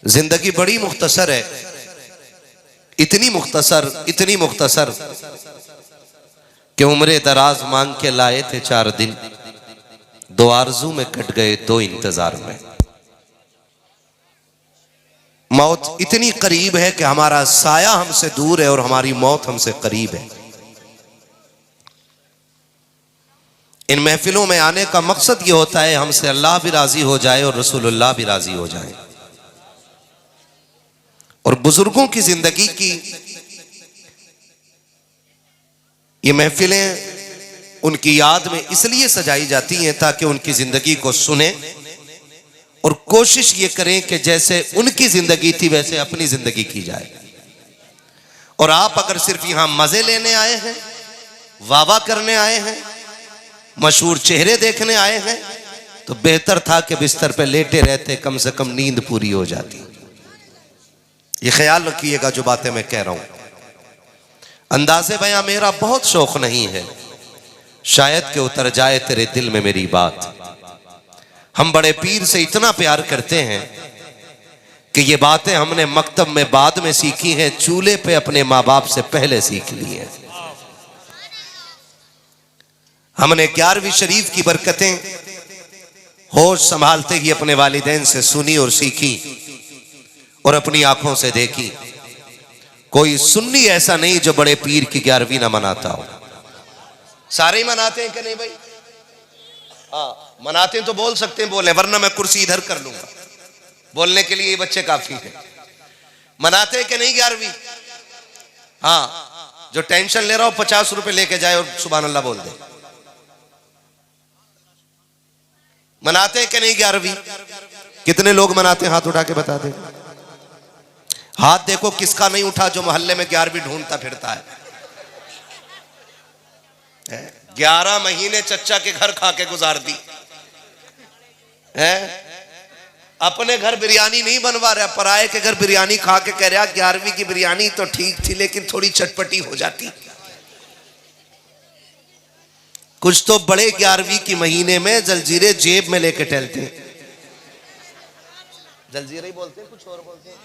जिंदगी बड़ी मुख्तसर है, इतनी मुख्तसर कि उम्रे दराज मांग के लाए थे 4 दिन, 2 आरजू में कट गए 2 इंतजार में। मौत इतनी करीब है कि हमारा साया हमसे दूर है और हमारी मौत हमसे करीब है। इन महफिलों में आने का मकसद ये होता है हमसे अल्लाह भी राजी हो जाए और रसूलुल्लाह भी राजी हो जाए। और बुजुर्गों की जिंदगी की ये महफिलें उनकी याद में इसलिए सजाई जाती हैं ताकि उनकी जिंदगी को सुने और कोशिश ये करें कि जैसे उनकी जिंदगी थी वैसे अपनी जिंदगी की जाए। और आप अगर सिर्फ यहां मजे लेने आए हैं, वावा करने आए हैं, मशहूर चेहरे देखने आए हैं, तो बेहतर था कि बिस्तर पे लेटे रहते, कम से कम नींद पूरी हो जाती। ये ख्याल रखिएगा जो बातें मैं कह रहा हूं। अंदाज़े बयां मेरा बहुत शौक नहीं है, शायद कि उतर जाए तेरे दिल में मेरी बात। हम बड़े पीर से इतना प्यार करते हैं कि ये बातें हमने मकतब में बाद में सीखी हैं, चूल्हे पे अपने माँ बाप से पहले सीख ली हैं। हमने 11वीं शरीफ की बरकतें होश संभालते ही अपने वालिदैन से सुनी और सीखी और अपनी आंखों से देखी। कोई सुन्नी ऐसा नहीं जो बड़े पीर की 11वीं ना मनाता हो। सारे ही मनाते हैं कि नहीं भाई? हाँ, मनाते हैं तो बोल सकते हैं, बोले, वरना मैं कुर्सी इधर कर लूंगा। बोलने के लिए ये बच्चे काफी हैं। मनाते हैं कि नहीं 11वीं? हाँ, जो टेंशन ले रहा हो 50 रुपए लेके जाए और सुभान अल्लाह बोल दे। मनाते हैं कि नहीं 11वीं? कितने लोग मनाते हैं? हाथ उठा के बता दे। हाथ देखो किसका नहीं उठा जो मोहल्ले में 11वीं ढूंढता फिरता है। 11 महीने चच्चा के घर खा के गुजार दी है। अपने घर बिरयानी नहीं बनवा रहा, पराये के घर बिरयानी खा के कह रहा 11वीं की बिरयानी तो ठीक थी लेकिन थोड़ी चटपटी हो जाती। कुछ तो बड़े 11वीं की महीने में जलजीरे जेब में लेके टहलते हैं। जलजीरे ही बोलते हैं, कुछ और बोलते हैं?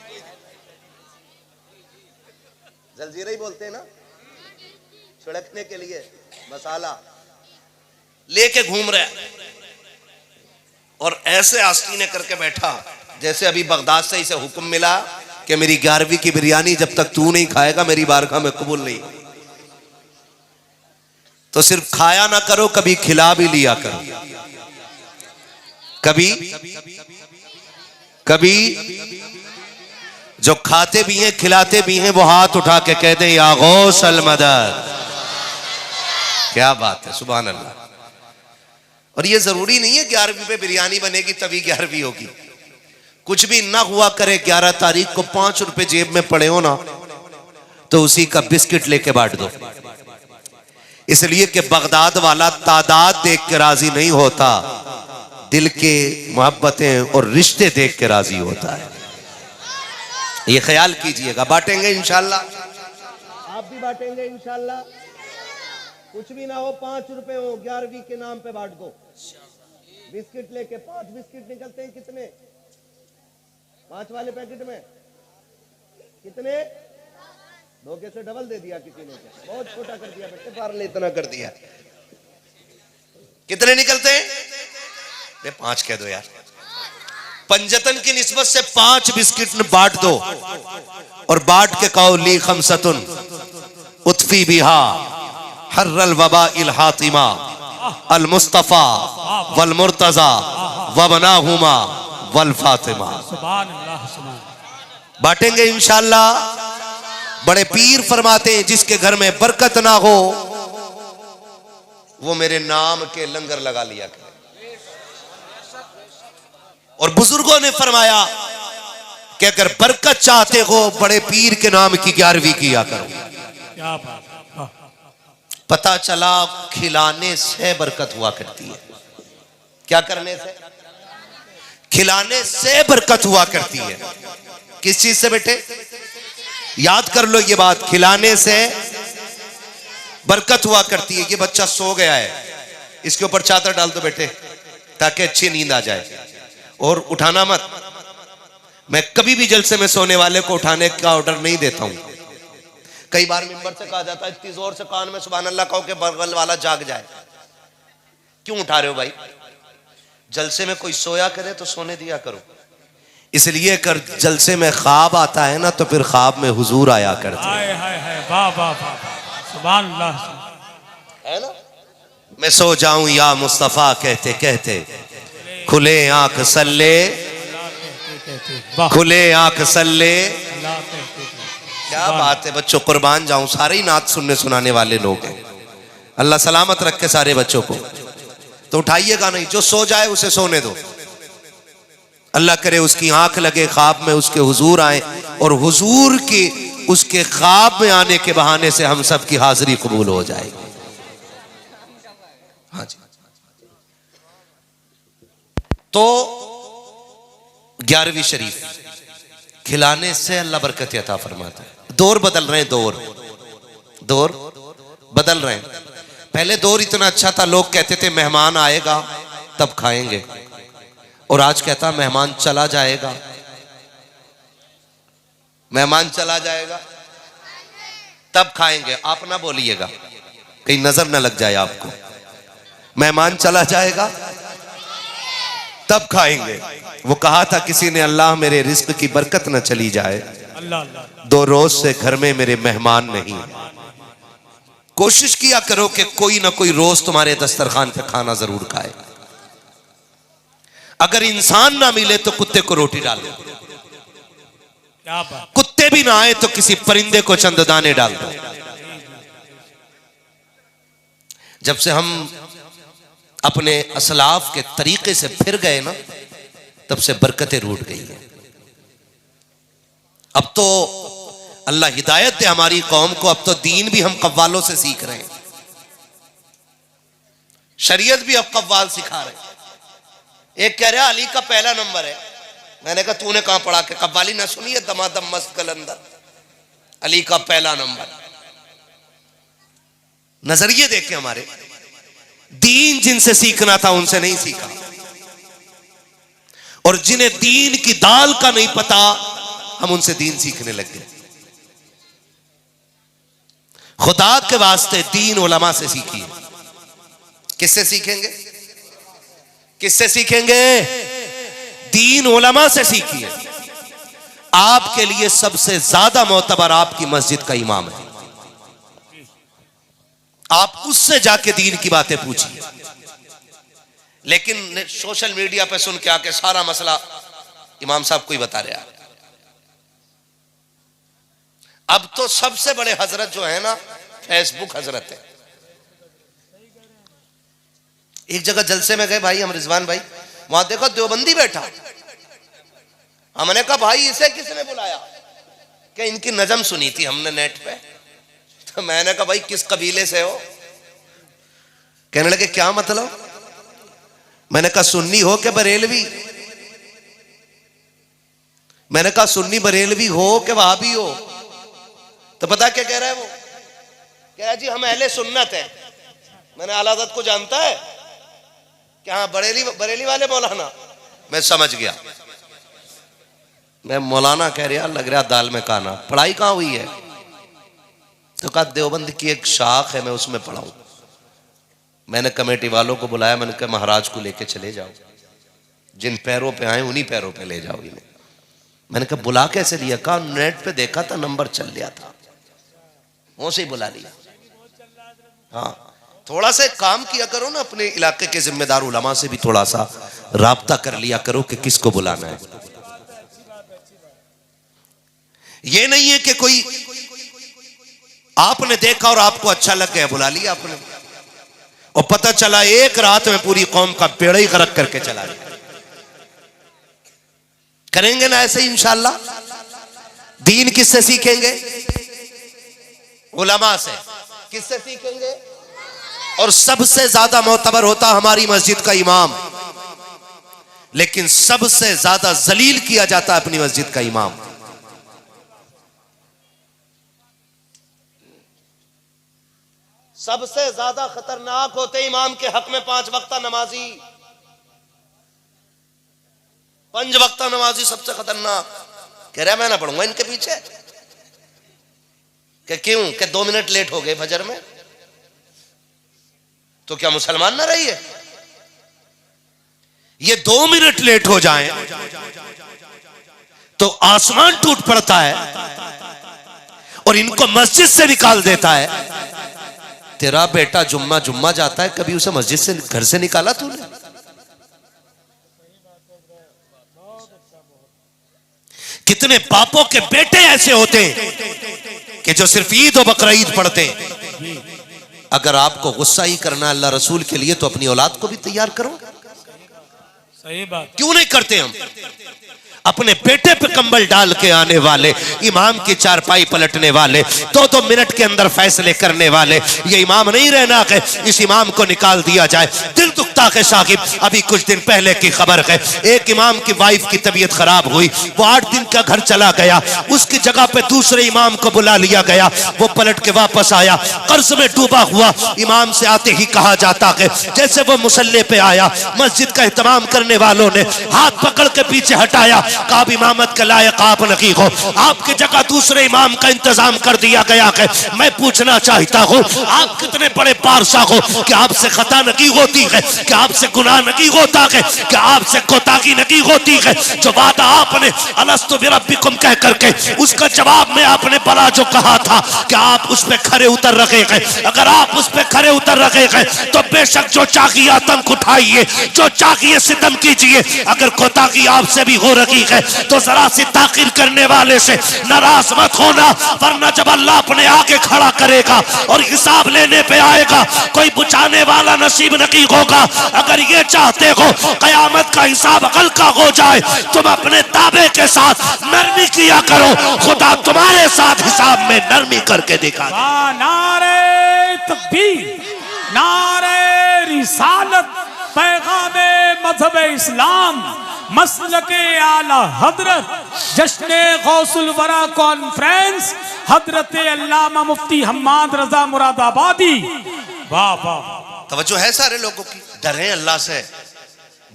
जलजीरे ही बोलते हैं ना, छिड़कने के लिए मसाला लेके घूम रहा है और ऐसे आस्तीने करके बैठा जैसे अभी बगदाद से इसे हुक्म मिला कि मेरी 11वीं की बिरयानी जब तक तू नहीं खाएगा मेरी बारगाह में कबूल नहीं। तो सिर्फ खाया ना करो, कभी खिला भी लिया करो। कभी जो खाते भी हैं खिलाते भी हैं वो हाथ उठा के कह दें या गौस अल मदद। क्या बात है, सुभान अल्लाह। और ये जरूरी नहीं है 11वीं पे बिरयानी बनेगी तभी 11वीं होगी। कुछ भी ना हुआ करे, 11 तारीख को 5 रुपए जेब में पड़े हो ना तो उसी का बिस्किट लेके बांट दो। इसलिए कि बगदाद वाला तादाद देख के राजी नहीं होता, दिल के मोहब्बतें और रिश्ते देख के राजी होता है। ये ख्याल कीजिएगा। बांटेंगे इंशाल्लाह, आप भी बांटेंगे इंशाल्लाह। कुछ भी ना हो, 5 रुपए हो, 11वीं के नाम पे बांट दो। बिस्किट लेके 5 बिस्किट निकलते हैं कितने? 5 वाले पैकेट में कितने? धोखे से डबल दे दिया किसी ने, बहुत छोटा कर दिया बेटे, पार ले इतना कर दिया। कितने निकलते हैं? 5 कह दो यार। पंजतन की निस्बत से 5 बिस्किट बांट दो और बांट के कहो ली खमसतुन उत्फी बिहा हर्रल वबा इल हातिमा अल मुस्तफा वल मुर्तजा वबनाहुमा वल फातिमा। बांटेंगे इंशाल्लाह। बड़े पीर फरमाते हैं जिसके घर में बरकत ना हो वो मेरे नाम के लंगर लगा लिया करे। और बुजुर्गों ने फरमाया कि अगर बरकत चाहते हो बड़े पीर के नाम की 11वीं किया करो। क्या बात। पता चला खिलाने से बरकत हुआ करती है। क्या करने से? खिलाने से बरकत हुआ करती है। किस चीज से बेटे? याद कर लो ये बात, खिलाने से बरकत हुआ करती है। ये बच्चा सो गया है, इसके ऊपर चादर डाल दो बेटे ताकि अच्छी नींद आ जाए और उठाना मत। मैं कभी भी जलसे में सोने वाले को उठाने का ऑर्डर नहीं देता हूं। कई बार मिंबर से कहा जाता है इतनी जोर से कान में सुभान अल्लाह कहो कि बगल वाला जाग जाए। क्यों उठा रहे हो भाई? जलसे में कोई सोया करे तो सोने दिया करो। इसलिए कर जलसे में ख्वाब आता है ना, तो फिर ख्वाब में हुजूर आया करते हैं। वाह वाह वाह, सुभान अल्लाह, है ना। मैं सो जाऊं या मुस्तफा कहते कहते, खुले आंख सल्ले, खुले आंख सल्ले। क्या बात है बच्चों, कुर्बान जाऊं, सारे ही नात सुनने सुनाने वाले लोग हैं। अल्लाह सलामत रखे सारे बच्चों को। तो उठाइएगा नहीं, जो सो जाए उसे सोने दो। अल्लाह करे उसकी आंख लगे, ख्वाब में उसके हुजूर आए, और हुजूर की उसके ख्वाब में आने के बहाने से हम सब की हाजिरी कबूल हो जाएगी। हाँ जी। तो 11वीं शरीफ खिलाने से अल्लाह बरकत अता फरमाता है। दौर बदल रहे हैं, दौर बदल रहे हैं। पहले दौर इतना अच्छा था, लोग कहते थे मेहमान आएगा तब खाएंगे, और आज कहता मेहमान चला जाएगा, मेहमान चला जाएगा तब खाएंगे। आप ना बोलिएगा कहीं नजर ना लग जाए आपको। मेहमान चला जाएगा तब खाएंगे। वो कहा था किसी ने, अल्लाह मेरे रिस्क की बरकत न चली जाए, 2 रोज से घर में मेरे मेहमान नहीं। कोशिश किया करो कि कोई ना कोई रोज तुम्हारे दस्तरखान पे खाना जरूर खाए। अगर इंसान ना मिले तो कुत्ते को रोटी डालो, क्या बात। कुत्ते भी ना आए तो किसी परिंदे को चंद दाने डाल दो। जब से हम अपने असलाफ के तरीके से फिर गए ना, तब से बरकतें रूठ गई हैं। अब तो अल्लाह हिदायत दे हमारी कौम को, अब तो दीन भी हम कव्वालों से सीख रहे हैं, शरीयत भी अब कव्वाल सिखा रहे हैं। एक कह रहा अली का पहला नंबर है। मैंने कहा तूने कहां पढ़ा के कव्वाली ना सुनी है? दमादम मस्त कलंदर, अली का पहला नंबर। नजरिए देखे हमारे, दीन जिनसे सीखना था उनसे नहीं सीखा, और जिन्हें दीन की दाल का नहीं पता हम उनसे दीन सीखने लग गए। खुदा के वास्ते दीन उलमा से सीखिए। किससे सीखेंगे? किससे सीखेंगे? दीन उलमा से सीखिए। आपके लिए सबसे ज्यादा मोतबर आपकी मस्जिद का इमाम है, आप उससे जाके दीन की बातें पूछिए। लेकिन सोशल मीडिया पे सुन के आके सारा मसला इमाम साहब को ही बता रहे हैं। अब तो सबसे बड़े हजरत जो है ना, फेसबुक हजरत है। एक जगह जलसे में गए भाई हम, रिजवान भाई, वहां देखो देवबंदी बैठा। हमने कहा भाई इसे किसने बुलाया? क्या इनकी नजम सुनी थी हमने नेट पे। तो मैंने कहा भाई किस कबीले से हो? कहने लगे क्या मतलब? मैंने कहा सुन्नी हो कि बरेलवी? मैंने कहा सुन्नी बरेलवी हो कि वहाबी हो? तो पता क्या कह रहा है वो? कह रहा जी हम अहले सुन्नत हैं। मैंने आला हज़रत को जानता है कि हाँ बरेली वाले मौलाना। मैं समझ गया, मैं मौलाना कह रहा, लग रहा दाल में काना। पढ़ाई कहाँ हुई है? तो कहा देवबंद की एक शाख है, मैं उसमें पढ़ा हूं। मैंने कमेटी वालों को बुलाया, मैंने कहा महाराज को लेके चले जाओ, जिन पैरों पे आए उन्हीं पैरों पे ले जाओ इन्हें। मैंने कहा बुला कैसे लिया? कहा नेट पे देखा था, नंबर चल लिया था, वो से ही बुला लिया। हाँ, थोड़ा सा काम किया करो ना, अपने इलाके के जिम्मेदार उलमा से भी थोड़ा सा राब्ता कर लिया करो कि किसको बुलाना है। ये नहीं है कि कोई आपने देखा और आपको अच्छा लग गया बुला लिया आपने, और पता चला एक रात में पूरी कौम का पेड़ ही गरक करके चला गया। करेंगे ना ऐसे इंशाअल्लाह? दीन किससे सीखेंगे? उलमा से। किससे सीखेंगे? और सबसे ज्यादा मोतबर होता हमारी मस्जिद का इमाम, लेकिन सबसे ज्यादा जलील किया जाता है अपनी मस्जिद का इमाम। सबसे ज्यादा खतरनाक होते इमाम के हक में 5 वक्ता नमाजी। 5 वक्त नमाजी सबसे खतरनाक। कह रहा मैं ना पढ़ूंगा इनके पीछे। कि क्यों? कि 2 मिनट लेट हो गए फजर में तो क्या मुसलमान ना रही है? ये 2 मिनट लेट हो जाएं तो आसमान टूट पड़ता है और इनको मस्जिद से निकाल देता है। तेरा बेटा जुम्मा जुम्मा जाता है, कभी उसे मस्जिद से घर से निकाला तूने? कितने बापों के बेटे ऐसे होते हैं कि जो सिर्फ ईद और बकरा ईद पढ़ते हैं। अगर आपको गुस्सा ही करना अल्लाह रसूल के लिए तो अपनी औलाद को भी तैयार करो। सही बात। क्यों नहीं करते हम? अपने बेटे पे कंबल डाल के आने वाले, इमाम की चारपाई पलटने वाले, 2-2 मिनट के अंदर फैसले करने वाले, ये इमाम नहीं रहना है, इस इमाम को निकाल दिया जाए। दिल दुखता है साहिब। अभी कुछ दिन पहले की खबर है, एक इमाम की वाइफ की तबीयत खराब हुई, वो 8 दिन का घर चला गया, उसकी जगह पे दूसरे इमाम को बुला लिया गया, वो पलट के वापस आया, कर्ज में डूबा हुआ। इमाम से आते ही कहा जाता है जैसे वो मुसल्ले पे आया, मस्जिद का एहतमाम करने वालों ने हाथ पकड़ के पीछे हटाया, कहा इमामत के लायक आप नहीं हो, आपकी जगह दूसरे इमाम का इंतजाम कर दिया गया है। मैं पूछना चाहता हूँ आप कितने बड़े पारसा हो कि आपसे खता नहीं होती है, कि आपसे गुनाह नहीं होता है, कि आपसे कोताही नहीं होती है। जो वादा आपने अलस्तु बिरब्बिकुम कह करके उसका जवाब में आपने बला जो कहा था कि आप उस पे खरे उतर रहे हैं, अगर आप उस पे खरे उतर रहे हैं तो बेशक जो चाहिए आतंक उठाइए, जो चाहिए सितम कीजिए। अगर कोताही आपसे भी हो रही है तो जरा सी ताकीर करने वाले से नाराज मत होना, वरना जब अल्लाह अपने आगे खड़ा करेगा और हिसाब लेने पे आएगा कोई बुझाने वाला नसीब नहीं होगा। अगर ये चाहते हो कयामत का हिसाब हल्का हो जाए, तुम अपने दावे के साथ नरमी किया करो, खुदा तुम्हारे साथ हिसाब में नरमी करके दिखा। नारे तकबीर, नारे रिसालत, पैगामे मजहब इस्लाम, मसलके आला हजरत, जश्न गौसुल वरा कॉन्फ्रेंस, हजरत अल्लामा मुफ्ती हम्माद रजा मुरादाबादी। वाह वाह। तवज्जो है सारे लोगों की। डरें अल्लाह से,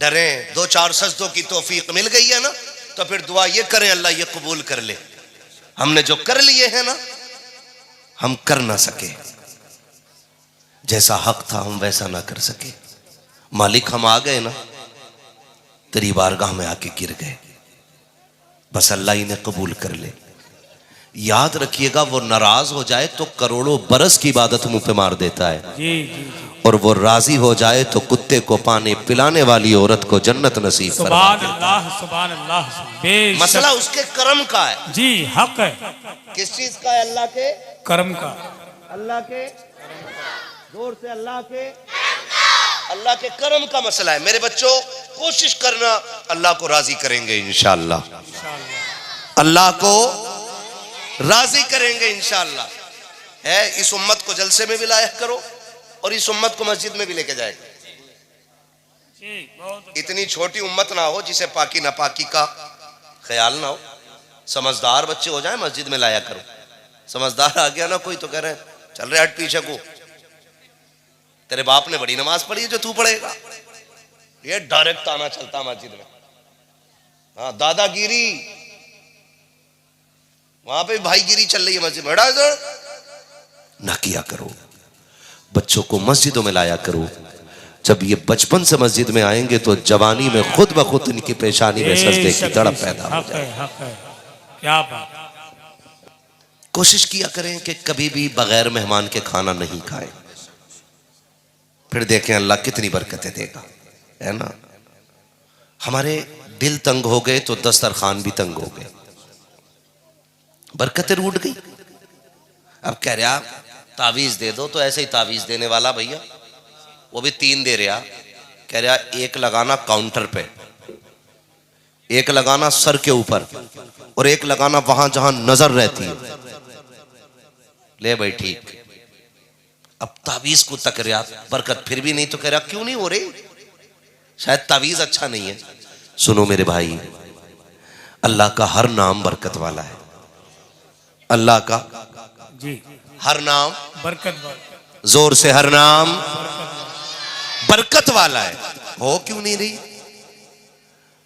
डरें। 2-4 सजदों की तौफीक मिल गई है ना, तो फिर दुआ ये करें अल्लाह ये कबूल कर ले। हमने जो कर लिए हैं ना, हम कर ना सके, जैसा हक था हम वैसा ना कर सके। मालिक हम आ गए ना, तेरी बारगाह में आके गिर गए, बस अल्लाह इन्हें कबूल कर ले। याद रखिएगा वो नाराज हो जाए तो करोड़ों बरस की इबादत मुंह पे मार देता है, और वो राजी हो जाए तो कुत्ते को पानी पिलाने वाली औरत को जन्नत नसीब फरमा देता है। सुभान अल्लाह। मसला उसके कर्म का है। जी हक है। किस चीज का है? अल्लाह के कर्म का। अल्लाह के जोर से अल्लाह के कर्म का मसला है। मेरे बच्चों कोशिश करना, अल्लाह को राजी करेंगे इंशाअल्लाह, अल्लाह को राजी करेंगे इंशाअल्लाह। है इस उम्मत को जलसे में भी लायक करो और इस उम्मत को मस्जिद में भी लेके जाएगा। इतनी छोटी उम्मत ना हो जिसे पाकी नापाकी का ख्याल ना हो। समझदार बच्चे हो जाए मस्जिद में लाया करो। समझदार आ गया ना कोई तो कह रहे हैं चल रहे हट पीछे को, तेरे बाप ने बड़ी नमाज पढ़ी है जो तू पढ़ेगा। ये डायरेक्ट आना चलता मस्जिद में। हाँ दादागिरी, वहां पे भाईगिरी चल रही है मस्जिद में। ना किया करो, बच्चों को मस्जिदों में लाया करो। जब ये बचपन से मस्जिद में आएंगे तो जवानी में खुद ब खुद इनकी पेशानी में सजदे की तड़प पैदा हो जाए। क्या बात। कोशिश किया करें कि कभी भी बगैर मेहमान के खाना नहीं खाएं, फिर देखें अल्लाह कितनी बरकतें देगा, है ना। हमारे दिल तंग हो गए तो दस्तरखान भी तंग हो गए, बरकतें रूठ गई। अब कह रहा तावीज दे दो, तो ऐसे ही तावीज देने वाला भैया वो भी 3 दे रहा। कह रहा एक लगाना काउंटर पे, एक लगाना सर के ऊपर, और एक लगाना वहां जहां नजर रहती है। ले भाई ठीक। अब तावीज को तक रहा, बरकत फिर भी नहीं, तो कह रहा क्यों नहीं हो रही? शायद तावीज अच्छा नहीं है। सुनो मेरे भाई, अल्लाह का हर नाम बरकत वाला है। अल्लाह का जी हर नाम बरकत वाला। जोर से हर नाम बरकत वाला है। हो क्यों नहीं रही?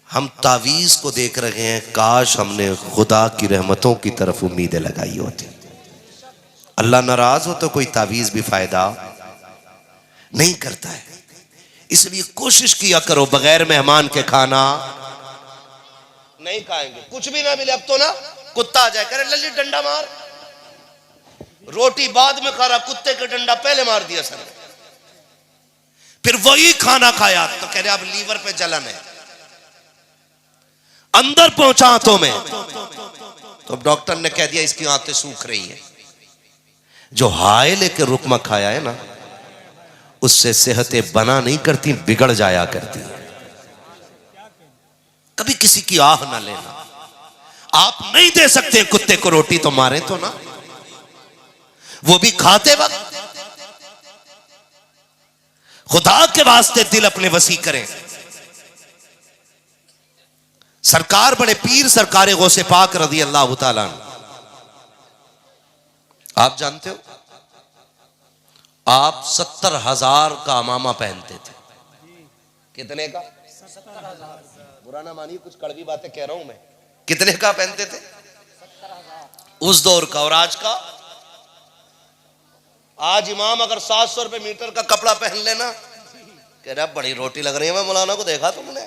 हम तावीज को देख रहे हैं, काश हमने खुदा की रहमतों की तरफ उम्मीदें लगाई होती। अल्लाह नाराज हो तो कोई तावीज भी फायदा नहीं करता है। इसलिए कोशिश किया करो बगैर मेहमान के खाना नहीं खाएंगे। कुछ भी ना मिले, अब तो ना कुत्ता आ जाए करे लल्ली डंडा मार, रोटी बाद में खा रहा, कुत्ते का डंडा पहले मार दिया सर। फिर वही खाना खाया तो कह रहे अब लीवर पे जलन है, अंदर पहुंचा हाथों में, तो डॉक्टर ने कह दिया इसकी आंतें सूख रही है। जो हाय लेके रुकमा खाया है ना, उससे सेहतें बना नहीं करती, बिगड़ जाया करती। कभी किसी की आह ना लेना। आप नहीं दे सकते कुत्ते को रोटी तो मारे तो ना, वो भी खाते वक्त। खुदा के वास्ते दिल अपने वसी करें। सरकार बड़े पीर सरकार गौसे पाक रज़ी अल्लाह ताला अन्हु, आप जानते हो आप 70,000 का अमामा पहनते थे। कितने का? 70,000। बुरा ना मानिए, कुछ कड़वी बातें कह रहा हूं मैं। कितने का पहनते थे? 70,000 उस दौर का। और आज का? आज इमाम अगर 700 रुपए मीटर का कपड़ा पहन लेना, कह रहा बड़ी रोटी लग रही है। मैं मौलाना को देखा तुमने,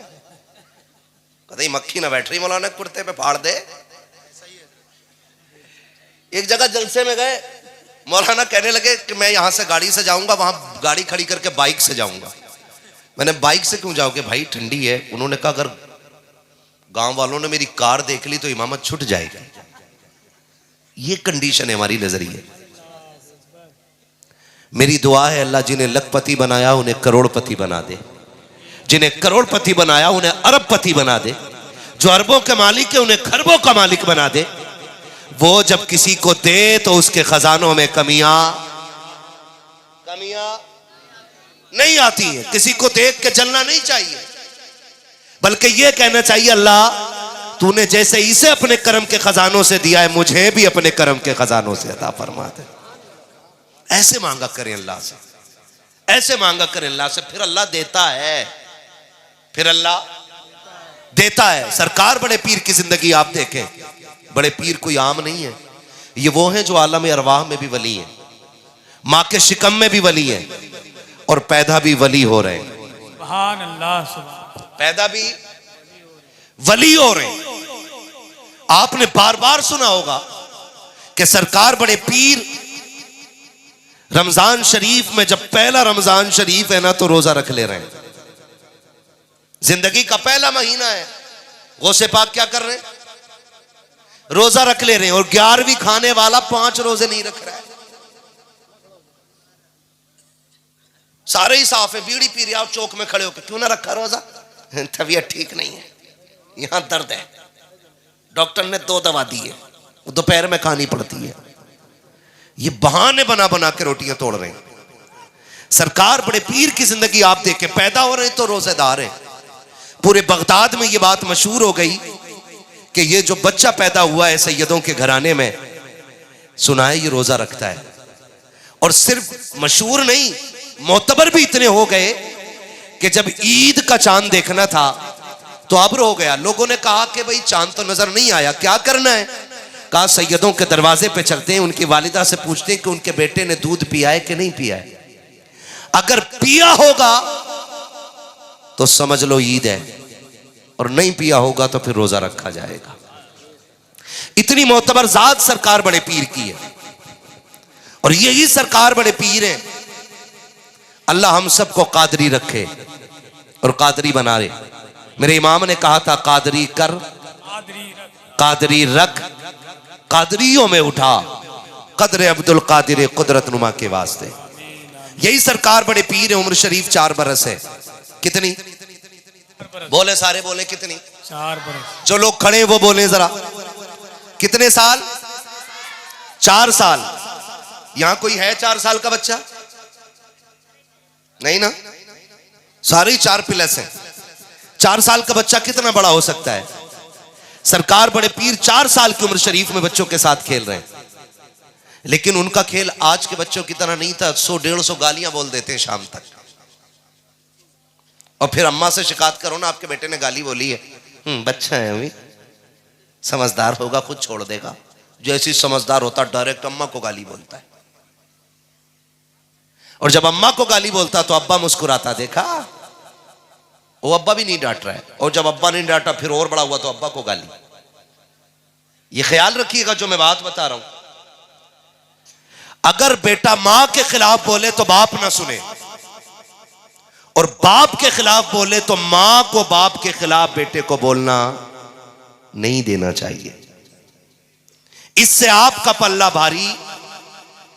कहते मक्खी ना बैठ रही मौलाना कुर्ते पे, फाड़ दे। एक जगह जलसे में गए, मौलाना कहने लगे कि मैं यहां से गाड़ी से जाऊंगा, वहां गाड़ी खड़ी करके बाइक से जाऊंगा। मैंने बाइक से क्यों जाओगे भाई, ठंडी है। उन्होंने कहा अगर गांव वालों ने मेरी कार देख ली तो इमामत छूट जाएगी। ये कंडीशन है हमारी नजरिए। मेरी दुआ है अल्लाह जिन्हें लखपति बनाया उन्हें करोड़पति बना दे, जिन्हें करोड़पति बनाया उन्हें अरबपति बना दे, जो अरबों के मालिक है उन्हें खरबों का मालिक बना दे। वो जब किसी को दे तो उसके खजानों में कमियां नहीं आती है। किसी को देख के जलना नहीं चाहिए, बल्कि यह कहना चाहिए अल्लाह तूने जैसे इसे अपने करम के खजानों से दिया है, मुझे भी अपने करम के खजानों से अता फरमा दे। ऐसे मांगा करें अल्लाह से, ऐसे मांगा करें अल्लाह से, फिर अल्लाह देता है, फिर अल्लाह देता है। सरकार बड़े पीर की जिंदगी आप देखें, बड़े पीर कोई आम नहीं है। ये वो हैं जो आलम अरवाह में भी वली हैं, माँ के शिकम में भी वली हैं, और पैदा भी वली हो रहे हैं। सुभान अल्लाह, सुभान। पैदा भी वली हो रहे हैं। आपने बार बार सुना होगा कि सरकार बड़े पीर रमजान शरीफ में, जब पहला रमजान शरीफ है ना, तो रोजा रख ले रहे हैं। जिंदगी का पहला महीना है, गौसे पाक क्या कर रहे हैं? रोजा रख ले रहे हैं। और 11वीं खाने वाला 5 रोजे नहीं रख रहा है। सारे ही साफ है, बीड़ी पी रहे आप चौक में खड़े होकर, क्यों ना रखा रोजा? तबीयत ठीक नहीं है, यहां दर्द है, डॉक्टर ने 2 दवा दी है, वो दोपहर में खानी पड़ती है। ये बहाने बना बना के रोटियां तोड़ रहे हैं। सरकार बड़े पीर की जिंदगी आप देखें, पैदा हो रहे हैं तो रोजेदार हैं। पूरे बगदाद में ये बात मशहूर हो गई कि ये जो बच्चा पैदा हुआ है सैयदों के घराने में, सुना है ये रोजा रखता है। और सिर्फ मशहूर नहीं, मोतबर भी इतने हो गए कि जब ईद का चांद देखना था तो अब्र हो गया। लोगों ने कहा कि भाई चांद तो नजर नहीं आया, क्या करना है? कहा सैयदों के दरवाजे पे चलते हैं, उनकी वालिदा से पूछते हैं कि उनके बेटे ने दूध पिया है कि नहीं पिया है। अगर पिया होगा तो समझ लो ईद है, और नहीं पिया होगा तो फिर रोजा रखा जाएगा। इतनी मोतबर जात सरकार बड़े पीर की है, और यही सरकार बड़े पीर है। अल्लाह हम सबको कादरी रखे और कादरी बना रहे। मेरे इमाम ने कहा था कादरी कर, कादरी रख, कादरियों में उठा, कदर अब्दुल कादिर कुदरत नुमा के वास्ते। यही सरकार बड़े पीर है। उम्र शरीफ 4 बरस है। कितनी बोले? सारे बोले कितनी? 4 बरस। जो लोग खड़े हैं वो बोले जरा, कितने साल? 4 साल। यहां कोई है 4 साल का बच्चा? नहीं ना, सारे 4 प्लस हैं। 4 साल का बच्चा कितना बड़ा हो सकता है? सरकार बड़े पीर 4 साल की उम्र शरीफ में बच्चों के साथ खेल रहे हैं। लेकिन उनका खेल आज के बच्चों की तरह नहीं था। 100-150 गालियां बोल देते हैं शाम तक, और फिर अम्मा से शिकायत करो ना आपके बेटे ने गाली बोली है, बच्चा है अभी, समझदार होगा खुद छोड़ देगा। जैसी समझदार होता डायरेक्ट अम्मा को गाली बोलता है, और जब अम्मा को गाली बोलता तो अब्बा मुस्कुराता, देखा वो अब्बा भी नहीं डांट रहा है, और जब अब्बा नहीं डांटा फिर और बड़ा हुआ तो अब्बा को गाली। ये ख्याल रखिएगा जो मैं बात बता रहा हूं। अगर बेटा मां के खिलाफ बोले तो बाप ना सुने, और बाप के खिलाफ बोले तो मां को बाप के खिलाफ बेटे को बोलना नहीं देना चाहिए। इससे आपका पल्ला भारी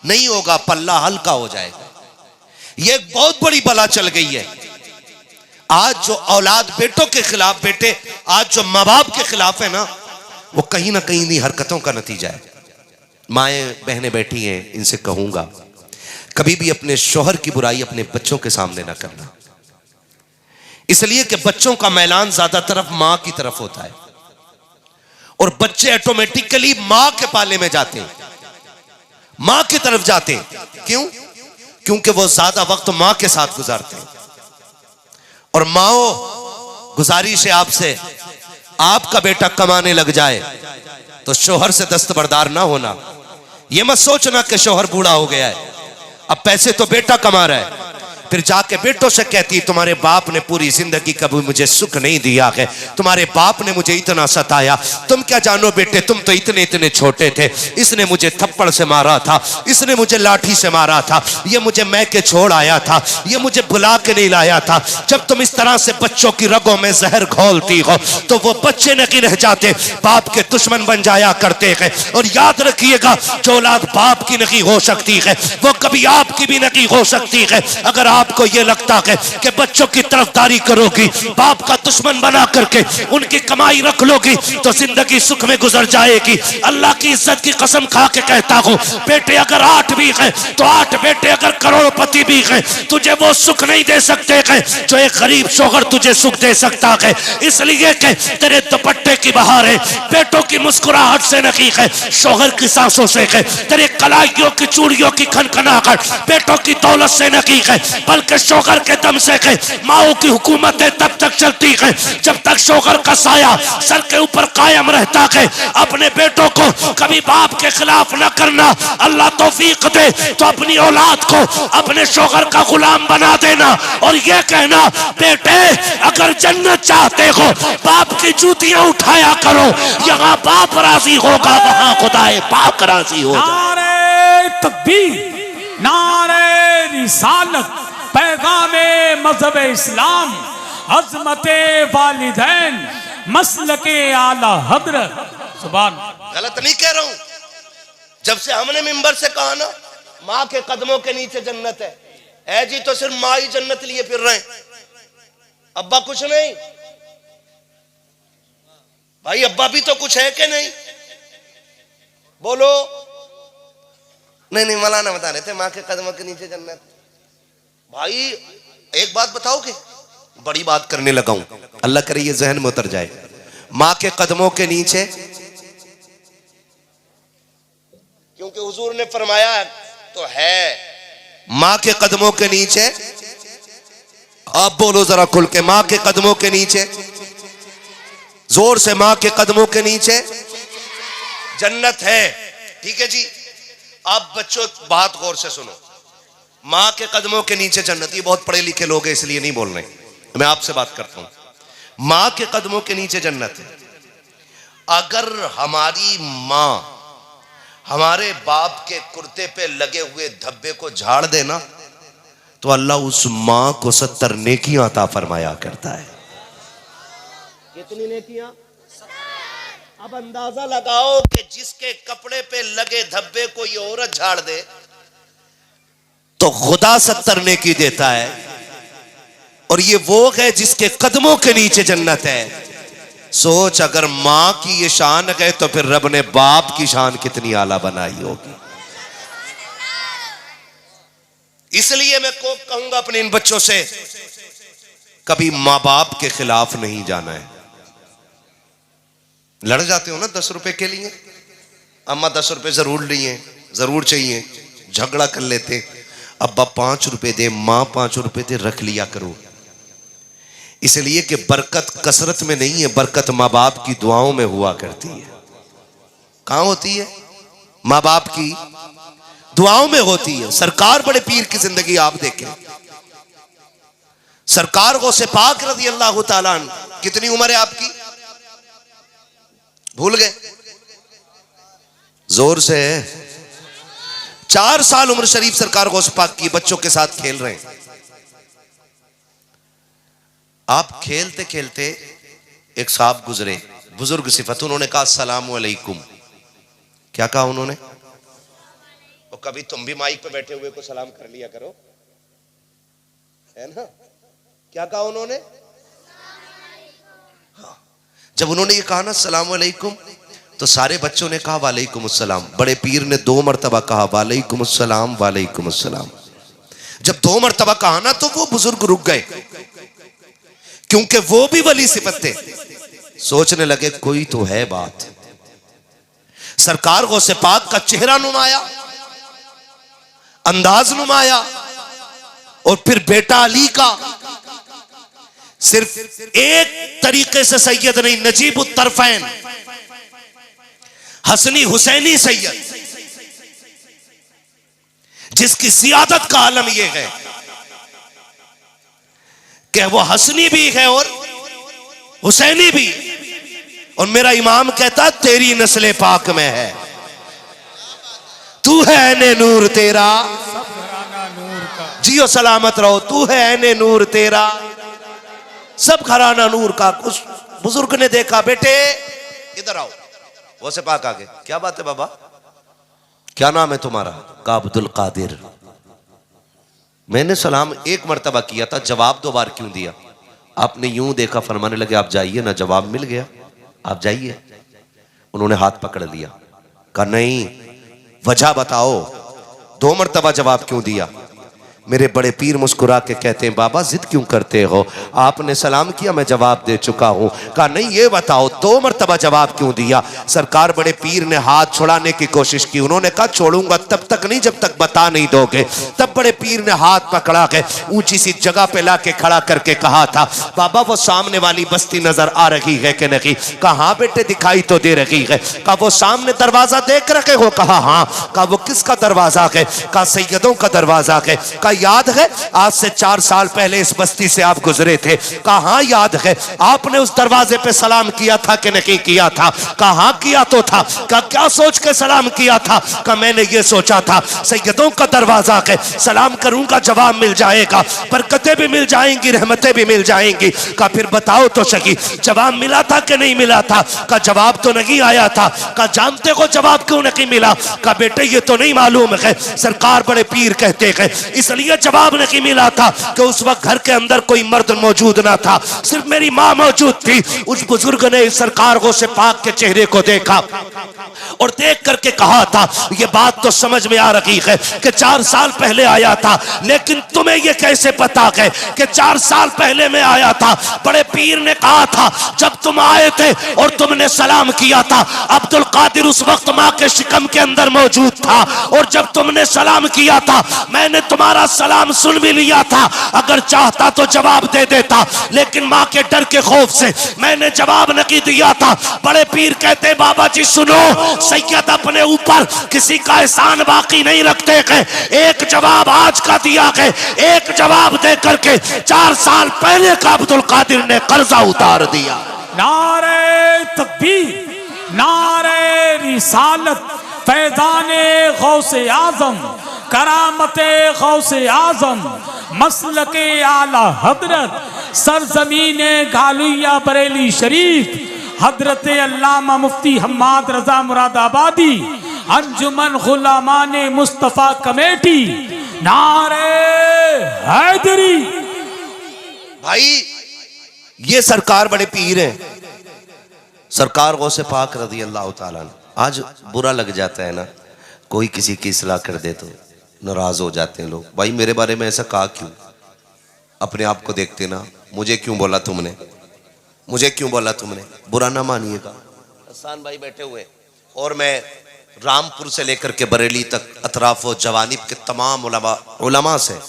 नहीं होगा, पल्ला हल्का हो जाएगा। यह एक बहुत बड़ी बला चल गई है आज। जो औलाद बेटों के खिलाफ, बेटे आज जो मां बाप के खिलाफ है ना, वो कहीं ना कहीं इन्हीं हरकतों का नतीजा है। माएं बहनें बैठी हैं, इनसे कहूंगा कभी भी अपने शौहर की बुराई अपने बच्चों के सामने ना करना, इसलिए कि बच्चों का मैलान ज्यादातर मां की तरफ होता है, और बच्चे ऑटोमेटिकली मां के पाले में जाते हैं, मां की तरफ जाते हैं। क्यों? क्योंकि वो ज्यादा वक्त मां के साथ गुजारते हैं। और माओ, गुजारिश है आपसे, आपका बेटा कमाने लग जाए तो शौहर से दस्तबरदार ना होना। यह मत सोचना कि शौहर बूढ़ा हो गया है, अब पैसे तो बेटा कमा रहा है, फिर जाके बेटों से कहती तुम्हारे बाप ने पूरी जिंदगी कभी मुझे सुख नहीं दिया है, तुम्हारे बाप ने मुझे इतना सताया, तुम क्या जानो बेटे, तुम तो इतने इतने छोटे थे, इसने मुझे थप्पड़ से मारा था, इसने मुझे लाठी से मारा था, ये मुझे मैके छोड़ आया था, ये मुझे बुला के नहीं लाया था। जब तुम इस तरह से बच्चों की रगों में जहर घोलती हो तो वो बच्चे नहीं रह जाते, बाप के दुश्मन बन जाया करते हैं। और याद रखिएगा, जो औलाद बाप की नहीं हो सकती है वो कभी आपकी भी नहीं हो सकती है। अगर आपको यह लगता है कि बच्चों की तरफदारी करोगी, बाप का दुश्मन बना करके उनकी कमाई रख लोगी, तो जिंदगी सुख में गुजर जाएगी। अल्लाह की इज्जत की कसम खा के कहता हूं, बेटे अगर 8 भी है तो 8 बेटे अगर करोड़पति भी है, तुझे वो सुख नहीं दे सकते हैं जो एक गरीब शौहर तुझे सुख दे सकता है। इसलिए कि तेरे दुपट्टे की बहार है, बेटों की मुस्कुराहट से नहीं है, शौहर की सांसों से है। तेरे कलाइयों की चूड़ियों की खनखनाहट बेटों की दौलत से नहीं है, बल्कि शौहर के दम से है। माओ की हुकूमतें तब तक चलती है जब तक शौहर का साया सर के ऊपर कायम रहता है। अपने बेटों को कभी बाप के खिलाफ न करना। अल्लाह तौफीक दे तो अपनी औलाद को अपने शौहर का गुलाम बना देना, और यह कहना बेटे अगर जन्नत चाहते हो बाप की जूतियां उठाया करो, यहाँ बाप राजी होगा वहां खुदाए पाक राजी होगा। नारे तकबीर, नारे रिसालत, पैगामे मजहब इस्लाम, अजमते वालिदैन, मसलके आला हजरत। सुभान। गलत नहीं कह रहा हूं। जब से हमने मिंबर से कहा ना मां के कदमों के नीचे जन्नत है जी, तो सिर्फ मां ही जन्नत लिए फिर रहे, अब्बा कुछ नहीं। भाई अब्बा भी तो कुछ है कि नहीं? बोलो। नहीं मौलाना बता रहे थे मां के कदमों के नीचे जन्नत। भाई एक बात बताओ कि बड़ी बात करने लगा हूं, अल्लाह करे ये जहन में उतर जाए। मां के कदमों के नीचे, क्योंकि हुजूर ने फरमाया तो है मां के कदमों के नीचे। आप बोलो जरा खुल के, मां के कदमों के नीचे, जोर से, मां के कदमों के नीचे जन्नत है। ठीक है जी। अब बच्चों बात गौर से सुनो, मां के कदमों के नीचे जन्नत। ये बहुत पढ़े लिखे लोग हैं इसलिए नहीं बोल रहे, मैं आपसे बात करता हूं। मां के कदमों के नीचे जन्नत है। अगर हमारी मां हमारे बाप के कुर्ते पे लगे हुए धब्बे को झाड़ देना तो अल्लाह उस मां को 70 नेकियां अता फरमाया करता है। कितनी नेकियां? अब अंदाजा लगाओ कि जिसके कपड़े पे लगे धब्बे को ये औरत झाड़ दे तो खुदा 70 नेकी देता है, और ये वो है जिसके कदमों के नीचे जन्नत है। सोच, अगर मां की ये शान है तो फिर रब ने बाप की शान कितनी आला बनाई होगी। इसलिए मैं को कहूंगा अपने इन बच्चों से, कभी मां बाप के खिलाफ नहीं जाना है। लड़ जाते हो ना 10 रुपए के लिए, अम्मा 10 रुपए जरूर लिए, जरूर चाहिए, झगड़ा कर लेते, अब्बा 5 रुपए दे, मां 5 रुपए दे, रख लिया करो। इसलिए कि बरकत कसरत में नहीं है, बरकत माँ बाप की दुआओं में हुआ करती है। कहां होती है? माँ बाप की दुआओं में होती है। सरकार बड़े पीर की जिंदगी आप देखें, सरकार गौसे पाक रज़ी अल्लाह ताला अन्हु, कितनी उम्र है आपकी? भूल गए? जोर से 4 साल उम्र शरीफ सरकार गौसे पाक की, बच्चों के साथ खेल रहे हैं। आप खेलते खेलते एक साहब गुजरे, बुजुर्ग सिफत, उन्होंने कहा अस्सलामु अलैकुम। क्या कहा उन्होंने? और कभी तुम भी माइक पे बैठे हुए को सलाम कर लिया करो, है ना? क्या कहा उन्होंने? हाँ। जब उन्होंने ये कहा ना अस्सलामु अलैकुम, तो सारे बच्चों ने कहा वालेकुम अस्सलाम। बड़े पीर ने 2 मरतबा कहा वालेकुम अस्सलाम वालेकुम अस्सलाम। जब 2 मरतबा कहा ना तो वो बुजुर्ग रुक गए, क्योंकि वो भी वली सिफत थे। सोचने लगे कोई तो है बात। सरकार गौसे पाक का चेहरा नुमाया, अंदाज नुमाया, और फिर बेटा अली का सिर्फ एक तरीके से सैयद नहीं, नजीबुत तरफैन, हसनी हुसैनी सैयद, जिसकी सियादत का आलम यह है कि वो हसनी भी है और हुसैनी भी। और मेरा इमाम कहता तेरी नस्ले पाक में है, तू है ऐने नूर तेरा, जियो सलामत रहो, तू है ऐने नूर तेरा, सब घराना नूर का। उस बुजुर्ग ने देखा, बेटे इधर आओ। वो से पाक आगे, क्या बात है बाबा, क्या नाम है तुम्हारा? का अब्दुल कादिर। मैंने सलाम 1 मरतबा किया था, जवाब 2 बार क्यों दिया? आपने यूं देखा, फरमाने लगे आप जाइए ना, जवाब मिल गया, आप जाइए। उन्होंने हाथ पकड़ लिया, कहा नहीं वजह बताओ, 2 मरतबा जवाब क्यों दिया? मेरे बड़े पीर मुस्कुरा के कहते हैं बाबा जिद क्यों करते हो, आपने सलाम किया, मैं जवाब दे चुका हूं। कहा नहीं ये बताओ 2 मरतबा जवाब क्यों दिया? सरकार बड़े पीर ने हाथ छुड़ाने की कोशिश की। उन्होंने कहा छोड़ूंगा तब तक नहीं जब तक बता नहीं दोगे। तब बड़े पीर ने हाथ पकड़ा के ऊंची सी जगह पे लाके खड़ा करके कहा था बाबा वो सामने वाली बस्ती नजर आ रही है कि नहीं? कहा बेटे दिखाई तो दे रही है। कहा वो सामने दरवाजा देख रखे हो? कहा हाँ। कहा वो किसका दरवाजा है? कहा सैयदों का दरवाजा है। कहा याद है आज से 4 साल पहले इस बस्ती से आप गुजरे थे? कहा हाँ याद है। आपने उस दरवाजे पे सलाम किया था कि नहीं किया था? कहा हाँ किया तो था। कहा क्या सोच के सलाम किया था? कहा मैंने ये सोचा था सैयदों का दरवाजा है, सलाम करूंगा जवाब मिल जाएगा, बरकतें भी मिल जाएंगी, रहमतें भी मिल जाएंगी। कहा फिर बताओ तो सही जवाब मिला था कि नहीं मिला था? कहा जवाब तो नहीं आया था। कहा जानते हो जवाब क्यों नहीं मिला? कहा बेटे ये तो नहीं मालूम है, सरकार बड़े पीर कहते हैं इसलिए जवाब नहीं मिला था कि उस वक्त घर के अंदर कोई मर्द मौजूद ना था, सिर्फ मेरी मां मौजूद थी। उस बुजुर्ग ने सरकार गौसे पाक के चेहरे को देखा और देख करके कहा था ये बात तो समझ में आ रही है कि 4 साल पहले आया था, लेकिन तुम्हें ये कैसे पता है कि 4 साल पहले मैं आया था? बड़े पीर ने कहा था जब तुम आए थे और तुमने सलाम किया था अब्दुल कादिर उस वक्त मां के शिकम के अंदर मौजूद था, और जब तुमने सलाम किया था मैंने तुम्हारा सलाम सुन भी लिया था, अगर चाहता तो जवाब दे देता, लेकिन मां के डर के खौफ से मैंने जवाब नहीं दिया था। बड़े पीर कहते बाबा जी सुनो, सैयद अपने ऊपर किसी का एहसान बाकी नहीं रखते हैं। एक जवाब आज का दिया है, एक जवाब दे करके 4 साल पहले का अब्दुल कादिर ने कर्जा उतार दिया। नारे तकबीर, नारे रिसालत, फैज़ाने गौसे आजम, करामते गौसे आजम, मसलके आला हजरत, सरजमीने गालुया बरेली शरीफ, हजरत अल्लामा मुफ्ती हम्माद रजा मुरादाबादी, अंजुमन गुलामाने मुस्तफा कमेटी, नारे हैदरी। भाई ये सरकार बड़े पीर हैं, सरकार गौसे पाक रज़ी अल्लाह ताला अन्हु। आज बुरा लग जाता है ना, कोई किसी की इस्लाह कर दे तो नाराज हो जाते हैं लोग, भाई मेरे बारे में ऐसा कहा क्यों? अपने आप को देखते ना, मुझे क्यों बोला तुमने, मुझे क्यों बोला तुमने? बुरा ना मानिएगा। हसन भाई बैठे हुए और मैं रामपुर से लेकर के बरेली तक अतराफ व जवानिब के तमाम उलमा से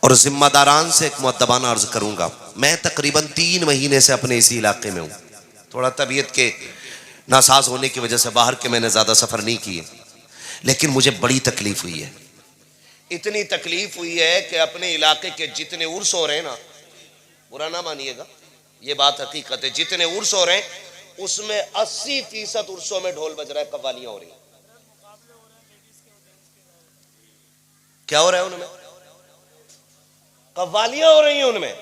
और जिम्मेदारान से एक मुअद्दबाना अर्ज करूंगा, मैं तकरीबन 3 महीने से अपने इसी इलाके में हूं। थोड़ा तबीयत के नासाज होने की वजह से बाहर के मैंने ज़्यादा सफ़र नहीं किए, लेकिन मुझे बड़ी तकलीफ हुई है। इतनी तकलीफ हुई है कि अपने इलाके के जितने उर्स हो रहे हैं ना, बुरा ना मानिएगा, ये बात हकीकत है, जितने उर्स हो रहे हैं उसमें 80% उर्सों में ढोल बज रहा है, कव्वालियां हो रही हैं। क्या हो रहा है उनमें? कव्वालियां हो रही हैं उनमें।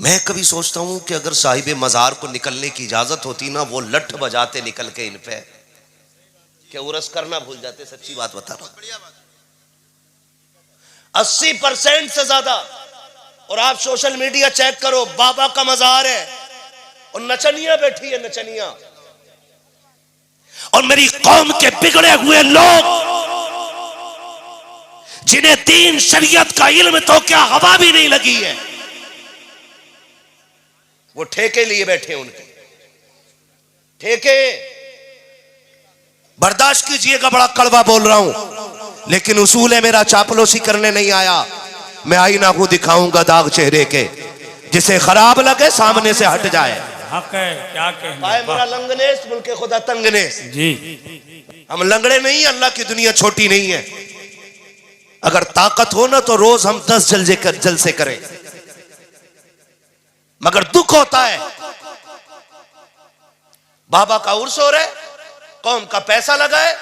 मैं कभी सोचता हूं कि अगर साहिब मजार को निकलने की इजाजत होती ना, वो लठ बजाते निकल के इन पे, क्या उरस करना भूल जाते। सच्ची बात बता रहा हूं, 80% से ज्यादा। और आप सोशल मीडिया चेक करो, बाबा का मजार है और नचनिया बैठी है, नचनिया। और मेरी कौम के बिगड़े हुए लोग जिन्हें दीन शरीयत का इल्म तो क्या हवा भी नहीं लगी है, वो ठेके लिए बैठे हैं, उनके ठेके। बर्दाश्त कीजिएगा, बड़ा कड़वा बोल रहा हूं, लेकिन उसूल है मेरा, चापलूसी करने नहीं आया। मैं आईना को दिखाऊंगा दाग चेहरे के, जिसे खराब लगे सामने से हट जाए। हक है, क्या कहना। मेरा लंगनेस मुल्के खुदा तंगनेस जी, हम लंगड़े नहीं, अल्लाह की दुनिया छोटी नहीं है। अगर ताकत हो ना तो रोज हम 10 जलसे करें, मगर दुख होता है। बाबा का उर्स हो रहा है, कौम का पैसा लगा है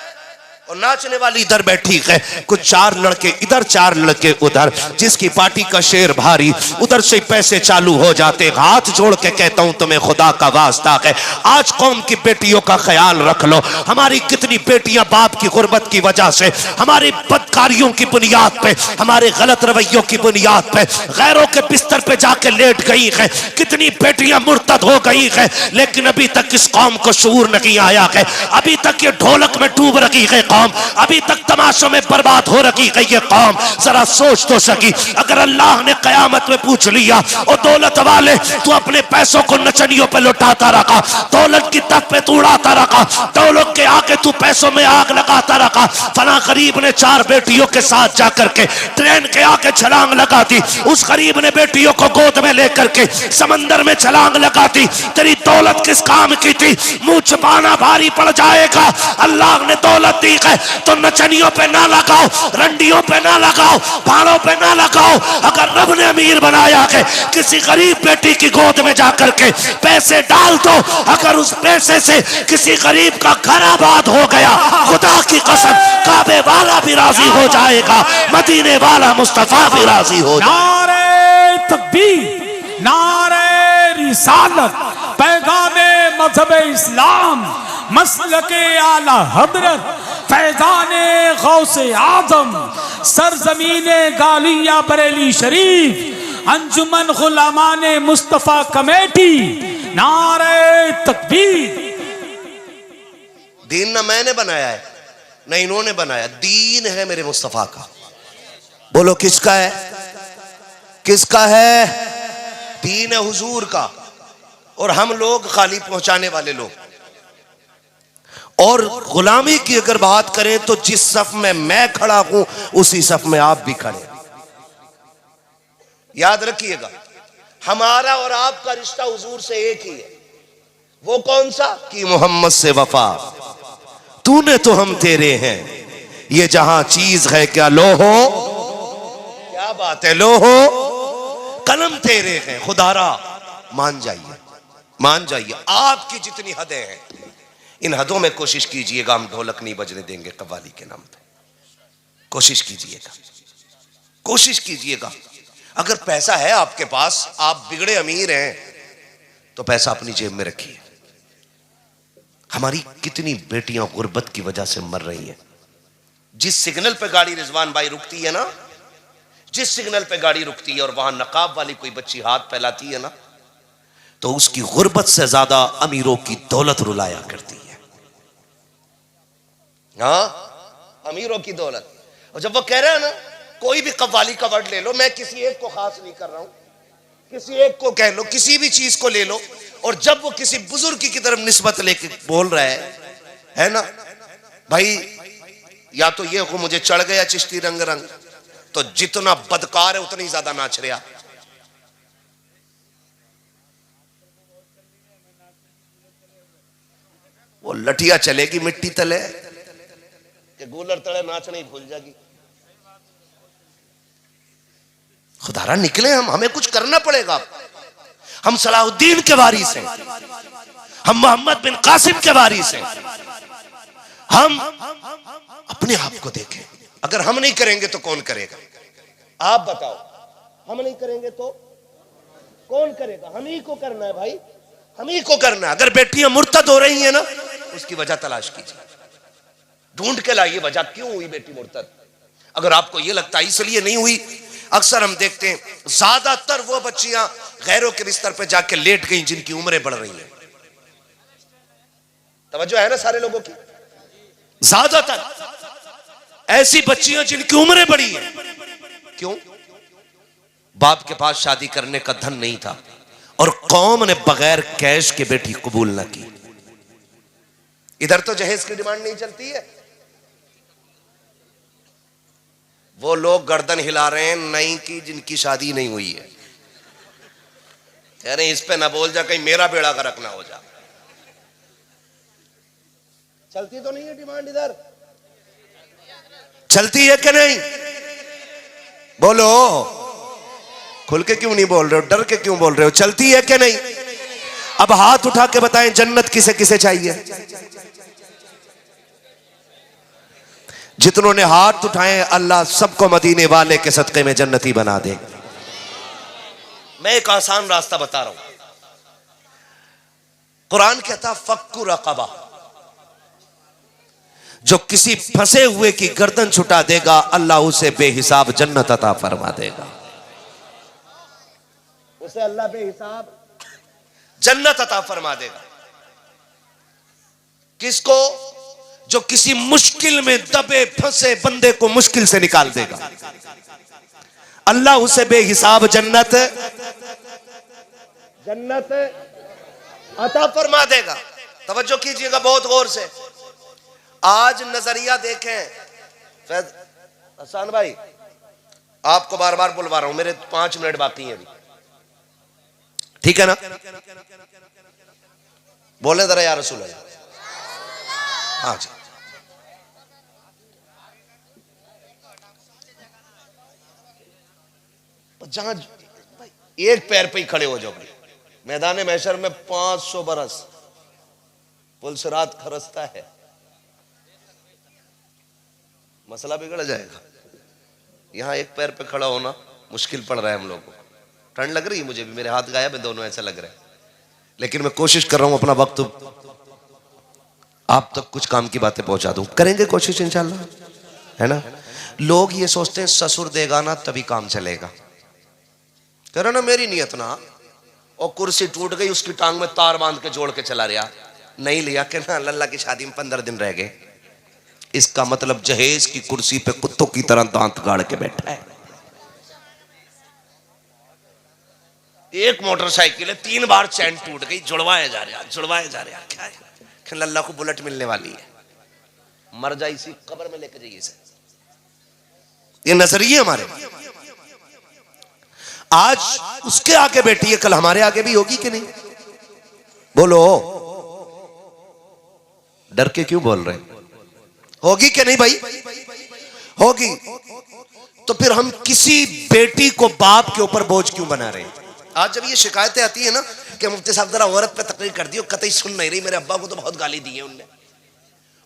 और नाचने वाली इधर बैठी है, कुछ 4 लड़के इधर 4 लड़के उधर, जिसकी पार्टी का शेर भारी उधर से पैसे चालू हो जाते। हाथ जोड़ के कहता हूं तुम्हें खुदा का वास्ता है, आज कौम की बेटियों का ख्याल रख लो। हमारी कितनी बेटियां बाप की गुर्बत की वजह से, हमारी बदकारियों की बुनियाद पे, हमारे गलत रवैयों की बुनियाद पे गैरों के बिस्तर पे जाके लेट गई है। कितनी बेटियां मुर्तद हो गई है, लेकिन अभी तक इस कौम को शऊर नहीं आया है। अभी तक ये ढोलक में डूब रही है कौम, अभी तक तमाशों में बर्बाद हो रही है ये कौम। जरा सोच तो सकी, अगर अल्लाह ने कयामत में पूछ लिया, ओ दौलत वाले तू अपने पैसों को नचनियों पे लुटाता रखा, दौलत की तक पे तू उड़ाता रखा, दौलत के आगे तू पैसों में आग लगाता रखा। फला गरीब ने 4 बेटियों के साथ जाकर के ट्रेन के आगे छलांग लगा दी, उस गरीब ने बेटियों को गोद में लेकर के समंदर में छलांग लगा दी। तेरी दौलत किस काम की थी? मुंह छुपाना भारी पड़ जाएगा। अल्लाह ने दौलत दी है तो नचनियों पे ना लगाओ, रंडियों पे ना लगाओ, भाड़ों पे ना लगाओ। अगर रब ने अमीर बनाया है, किसी गरीब बेटी की गोद में जाकर के पैसे डाल दो, अगर उस पैसे से किसी गरीब का घर आबाद हो गया, खुदा की कसम काबे वाला भी राजी हो जाएगा, मदीने वाला मुस्तफा भी राजी हो जाएगा। नारे तकबीर, नारे रिसालत, पैगामे मजहब इस्लाम, मसलके आला हजरत, फैजाने गौसे आजम, सरजमीने गालिया बरेली शरीफ, अंजुमन गुलामाने मुस्तफा कमेटी। नारे तकबीर। दीन ना मैंने बनाया है, ना इन्होंने बनाया, दीन है मेरे मुस्तफा का। बोलो किसका है? किसका है? दीन है हुजूर का, और हम लोग खाली पहुंचाने वाले लोग। और गुलामी की अगर बात करें तो जिस सफ में मैं खड़ा हूं उसी सफ में आप भी खड़े। याद रखिएगा, हमारा और आपका रिश्ता हुजूर से एक ही है। वो कौन सा? कि मोहम्मद से वफा, तूने तो हम तेरे हैं, ये जहां चीज है क्या लोहो, क्या बात है लोहो, कलम तेरे हैं खुदारा। मान जाइए, मान जाइए, आपकी जितनी हदें हैं इन हदों में कोशिश कीजिएगा, हम ढोलक नहीं बजने देंगे कव्वाली के नाम पे। कोशिश कीजिएगा, कोशिश कीजिएगा। अगर पैसा है आपके पास, आप बिगड़े अमीर हैं, तो पैसा अपनी जेब में रखिए। हमारी कितनी बेटियां गुर्बत की वजह से मर रही हैं। जिस सिग्नल पे गाड़ी रिजवान भाई रुकती है ना, जिस सिग्नल पे गाड़ी रुकती है और वहां नकाब वाली कोई बच्ची हाथ फैलाती है ना, तो उसकी गुर्बत से ज्यादा अमीरों की दौलत रुलाया करती है। हाँ, अमीरों की दौलत। और जब वो कह रहे हैं ना, कोई भी कव्वाली का वर्ड ले लो, मैं किसी एक को खास नहीं कर रहा हूं, किसी एक को कह लो, किसी भी चीज को ले लो, और जब वो किसी बुजुर्ग की तरफ निस्बत लेके बोल रहा है ना भाई, या तो ये हो मुझे चढ़ गया चिश्ती रंग रंग, तो जितना बदकार है उतनी ज्यादा नाच रहा। वो लठिया चलेगी मिट्टी तले कि गूलर तले नाच नहीं भूल जाएगी। खुदारा निकले हम, हमें कुछ करना पड़ेगा। हम सलाहुद्दीन के वारिस हैं, हम मोहम्मद बिन कासिम के वारिस हैं। हम अपने आप को देखें। अगर हम नहीं करेंगे तो कौन करेगा? आप बताओ, हम नहीं करेंगे तो कौन करेगा? हम ही को करना है भाई, हम ही को करना है। अगर बेटियां मुर्तद हो रही हैं ना, उसकी वजह तलाश कीजिए, ढूंढ के लाइए वजह क्यों हुई बेटी मुर्तद। अगर आपको यह लगता है इसलिए नहीं हुई, अक्सर हम देखते हैं ज्यादातर वो बच्चियां गैरों के बिस्तर पे जाके लेट गई जिनकी उम्रें बढ़ रही हैं। तवज्जो है ना सारे लोगों की? ज्यादातर ऐसी बच्चियां जिनकी उम्रें बढ़ी हैं। क्यों? बाप के पास शादी करने का धन नहीं था और कौम ने बगैर कैश के बेटी कबूल ना की। इधर तो जहेज की डिमांड नहीं चलती है, वो लोग गर्दन हिला रहे हैं नहीं की जिनकी शादी नहीं हुई है। कह रहे इस पे ना बोल जा, कहीं मेरा बेड़ा गर्क ना हो जा। चलती तो नहीं है डिमांड? इधर चलती है कि नहीं? बोलो, खुल के क्यों नहीं बोल रहे हो? डर के क्यों बोल रहे हो? चलती है कि नहीं? अब हाथ उठा के बताएं, जन्नत किसे किसे चाहिए? जितनों ने हाथ उठाए अल्लाह सबको मदीने वाले के सदक़े में जन्नती बना दे। मैं एक आसान रास्ता बता रहा हूं। कुरान कहता फक्कु रक़बा, जो किसी फंसे हुए की गर्दन छुटा देगा अल्लाह उसे बेहिसाब जन्नत अता फरमा देगा। उसे अल्लाह बेहिसाब जन्नत अता फरमा देगा। किसको? जो किसी मुश्किल में दबे फंसे बंदे को मुश्किल से निकाल देगा, अल्लाह उसे बेहिसाब जन्नत अता फरमा देगा। तवज्जो कीजिएगा बहुत गौर से। आज नजरिया देखें, फैज हसन भाई आपको बार बार बुलवा रहा हूं, मेरे 5 मिनट बाकी हैं अभी, ठीक है ना? बोले जरा या रसूल अल्लाह। हाँ जी, जहां एक पैर पे ही खड़े हो जाओ। मैदान महशर में 500 बरस पुलसरात खरसता है, मसला बिगड़ जाएगा। यहां एक पैर पे खड़ा होना मुश्किल पड़ रहा है हम लोगों को। ठंड लग रही है मुझे भी, मेरे हाथ गायब है दोनों, ऐसा लग रहा है। लेकिन मैं कोशिश कर रहा हूं अपना वक्त आप तक कुछ काम की बातें पहुंचा दूं। करेंगे कोशिश इंशाल्लाह, है ना? लोग ये सोचते हैं ससुर देगा ना तभी काम चलेगा। कह रहा ना मेरी नियत ना, और कुर्सी टूट गई उसकी टांग में तार बांध के जोड़ के चला रहा, नहीं लिया कि ना लल्ला की शादी में 15 दिन रह गए। इसका मतलब जहेज की कुर्सी पे कुत्तों की तरह दांत गाड़ के बैठा है। एक मोटरसाइकिल है, 3 बार चैन टूट गई, जुड़वाए जा रहा क्या है? लल्ला को बुलेट मिलने वाली है, मर जाए इसी कब्र में लेके जाइए। ये नजरिए हमारे। आज उसके आगे बैठी है, कल हमारे आगे भी होगी कि नहीं? बोलो, डर के क्यों बोल रहे? होगी कि नहीं भाई? होगी। तो फिर हम किसी बेटी को बाप के ऊपर बोझ क्यों बना रहे हैं? आज जब ये शिकायतें आती है ना कि मुफ्ती साहब जरा औरत पे तकरीर कर दी, कतई सुन नहीं रही, मेरे अब्बा को तो बहुत गाली दी है उनने,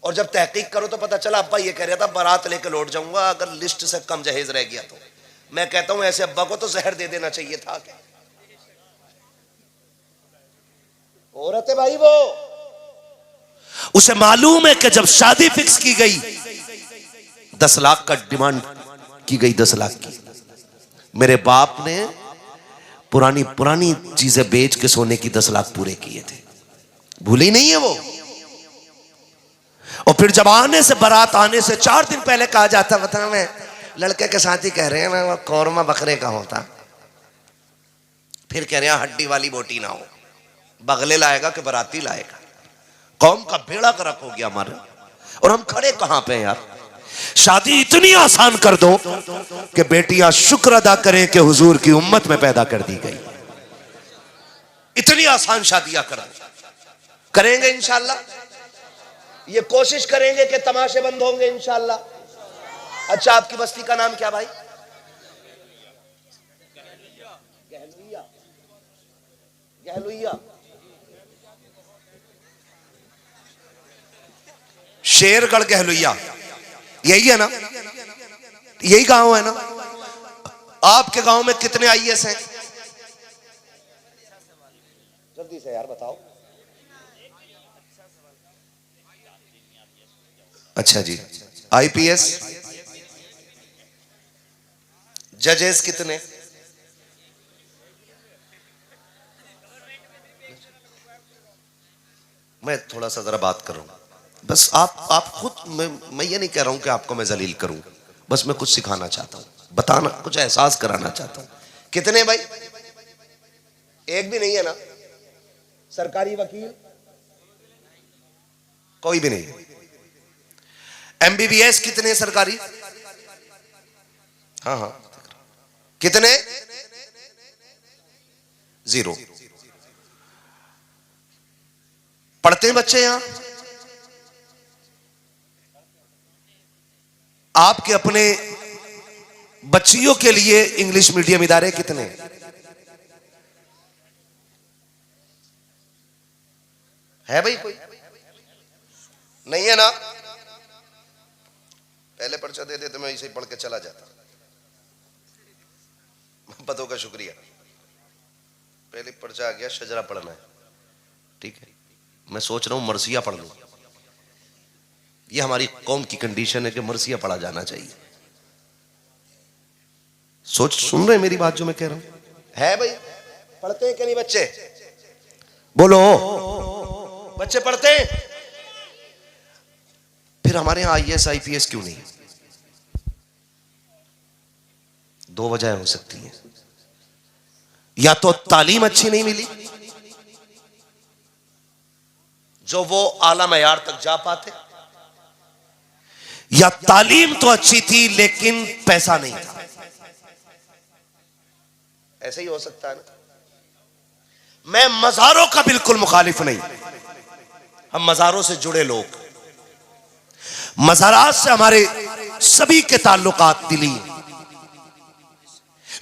और जब तहकीक करो तो पता चला अब्बा ये कह रहा था बारात लेके लौट जाऊंगा अगर लिस्ट से कम जहेज रह गया तो। मैं कहता हूं ऐसे अब्बा को तो जहर दे देना चाहिए था। क्या औरत है भाई वो, उसे मालूम है कि जब शादी फिक्स की गई 10 लाख का डिमांड की गई, 10 लाख की। मेरे बाप ने पुरानी चीजें बेच के सोने की 10 लाख पूरे किए थे, भूली नहीं है वो। और फिर जब आने से बारात आने से 4 दिन पहले कहा जाता, बता मैं लड़के के साथ ही कह रहे हैं मैं कौरमा बकरे का होता, फिर कह रहे हैं हड्डी वाली बोटी ना हो, बगले लाएगा कि बराती लाएगा। कौम का बेड़ा गर्क हो गया हमारे। और हम खड़े कहां पे यार? शादी इतनी आसान कर दो कि बेटियां शुक्र अदा करें कि हुजूर की उम्मत में पैदा कर दी गई। इतनी आसान शादियां कर दो। करेंगे इंशाल्लाह, ये कोशिश करेंगे कि तमाशे बंद होंगे इंशाल्लाह। अच्छा, आपकी बस्ती का नाम क्या भाई? गहलुइया। गहलुइया, शेरगढ़ गहलुइया, यही है ना? यही गांव है ना? आपके गांव में कितने आईएएस हैं? जल्दी से यार बताओ। अच्छा जी, आईपीएस, जजेस कितने? मैं थोड़ा सा जरा बात कर रहा हूं, बस आप खुद, मैं ये नहीं कह रहा हूं कि आपको मैं जलील करूं, बस मैं कुछ सिखाना चाहता हूं, बताना, कुछ एहसास कराना चाहता हूं। कितने भाई? एक भी नहीं है ना? सरकारी वकील कोई भी नहीं। एमबीबीएस कितने सरकारी? हाँ हाँ, कितने? 0। पढ़ते हैं बच्चे यहां? आपके अपने बच्चियों के लिए इंग्लिश मीडियम इदारे कितने? है भाई कोई? नहीं है ना? पहले पर्चा दे देते, मैं इसे पढ़ के चला जाता। मोहब्बतों का शुक्रिया। पहले पर्चा आ गया, शजरा पढ़ना है, ठीक है। मैं सोच रहा हूं मरसिया पढ़ लूं। ये हमारी कौम की कंडीशन है कि मरसिया पढ़ा जाना चाहिए। सुन रहे मेरी बात जो मैं कह रहा हूं? है भाई? पढ़ते हैं कि नहीं बच्चे? बोलो, बच्चे पढ़ते हैं? फिर हमारे यहां आईएएस आईपीएस क्यों नहीं? 2 वजह हो सकती है। या तो तालीम अच्छी नहीं मिली जो वो आला मयार तक जा पाते, या तालीम तो अच्छी थी लेकिन पैसा नहीं था। ऐसे ही हो सकता है ना? मैं मज़ारों का बिल्कुल मुखालिफ नहीं, हम मज़ारों से जुड़े लोग, मज़ारात से हमारे सभी के ताल्लुकात दिली,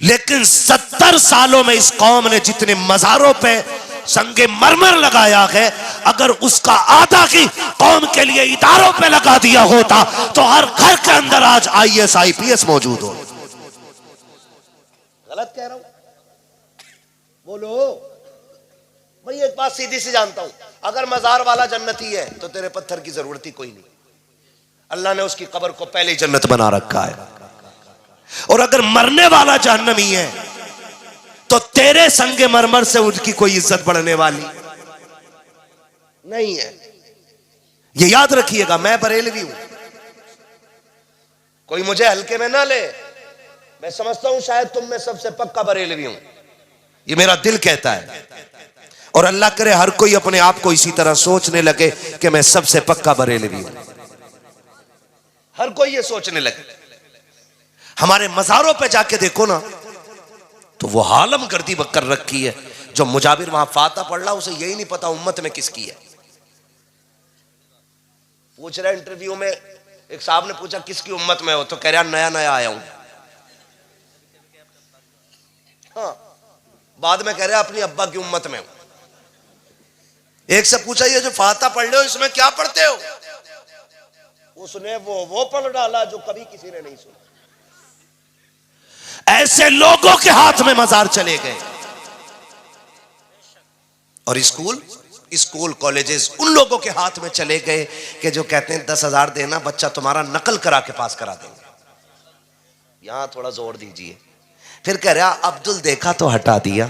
लेकिन 70 सालों में इस कौम ने जितने मज़ारों पे संगे मरमर लगाया है, अगर उसका आधा की कौम के लिए इदारों पे लगा दिया होता तो हर घर के अंदर आज आईएएस आईपीएस मौजूद हो। गलत कह रहा हूं? बोलो। मैं एक बात सीधी सी जानता हूं, अगर मजार वाला जन्नती है तो तेरे पत्थर की जरूरत ही कोई नहीं। अल्लाह ने उसकी कब्र को पहले ही जन्नत बना रखा है। और अगर मरने वाला जहन्नमी है तो तेरे संगे मरमर से उनकी कोई इज्जत बढ़ने वाली नहीं है। ये याद रखिएगा। मैं बरेलवी हूं, कोई मुझे हल्के में ना ले। मैं समझता हूं शायद तुम में सबसे पक्का बरेलवी हूं, ये मेरा दिल कहता है। और अल्लाह करे हर कोई अपने आप को इसी तरह सोचने लगे कि मैं सबसे पक्का बरेलवी हूं, हर कोई ये सोचने लगे। हमारे मज़ारों पे जाके देखो ना तो वो हालम गर्दी कर रखी है। जो मुजाबिर वहां फाता पढ़ रहा उसे यही नहीं पता उम्मत में किसकी है। पूछ रहा इंटरव्यू में, एक साहब ने पूछा किसकी उम्मत में हो, तो कह रहा नया नया आया हूं। हाँ, बाद में कह रहा अपनी अब्बा की उम्मत में हूं। एक से पूछा ये जो फाता पढ़ रहे हो इसमें क्या पढ़ते हो, उसने वो पढ़ डाला जो कभी किसी ने नहीं सुना। ऐसे लोगों के हाथ में मजार चले गए। और स्कूल कॉलेजेस उन लोगों के हाथ में चले गए कि जो कहते हैं 10,000 देना, बच्चा तुम्हारा नकल करा के पास करा देंगे। यहां थोड़ा जोर दीजिए। फिर कह रहा अब्दुल देखा तो हटा दिया,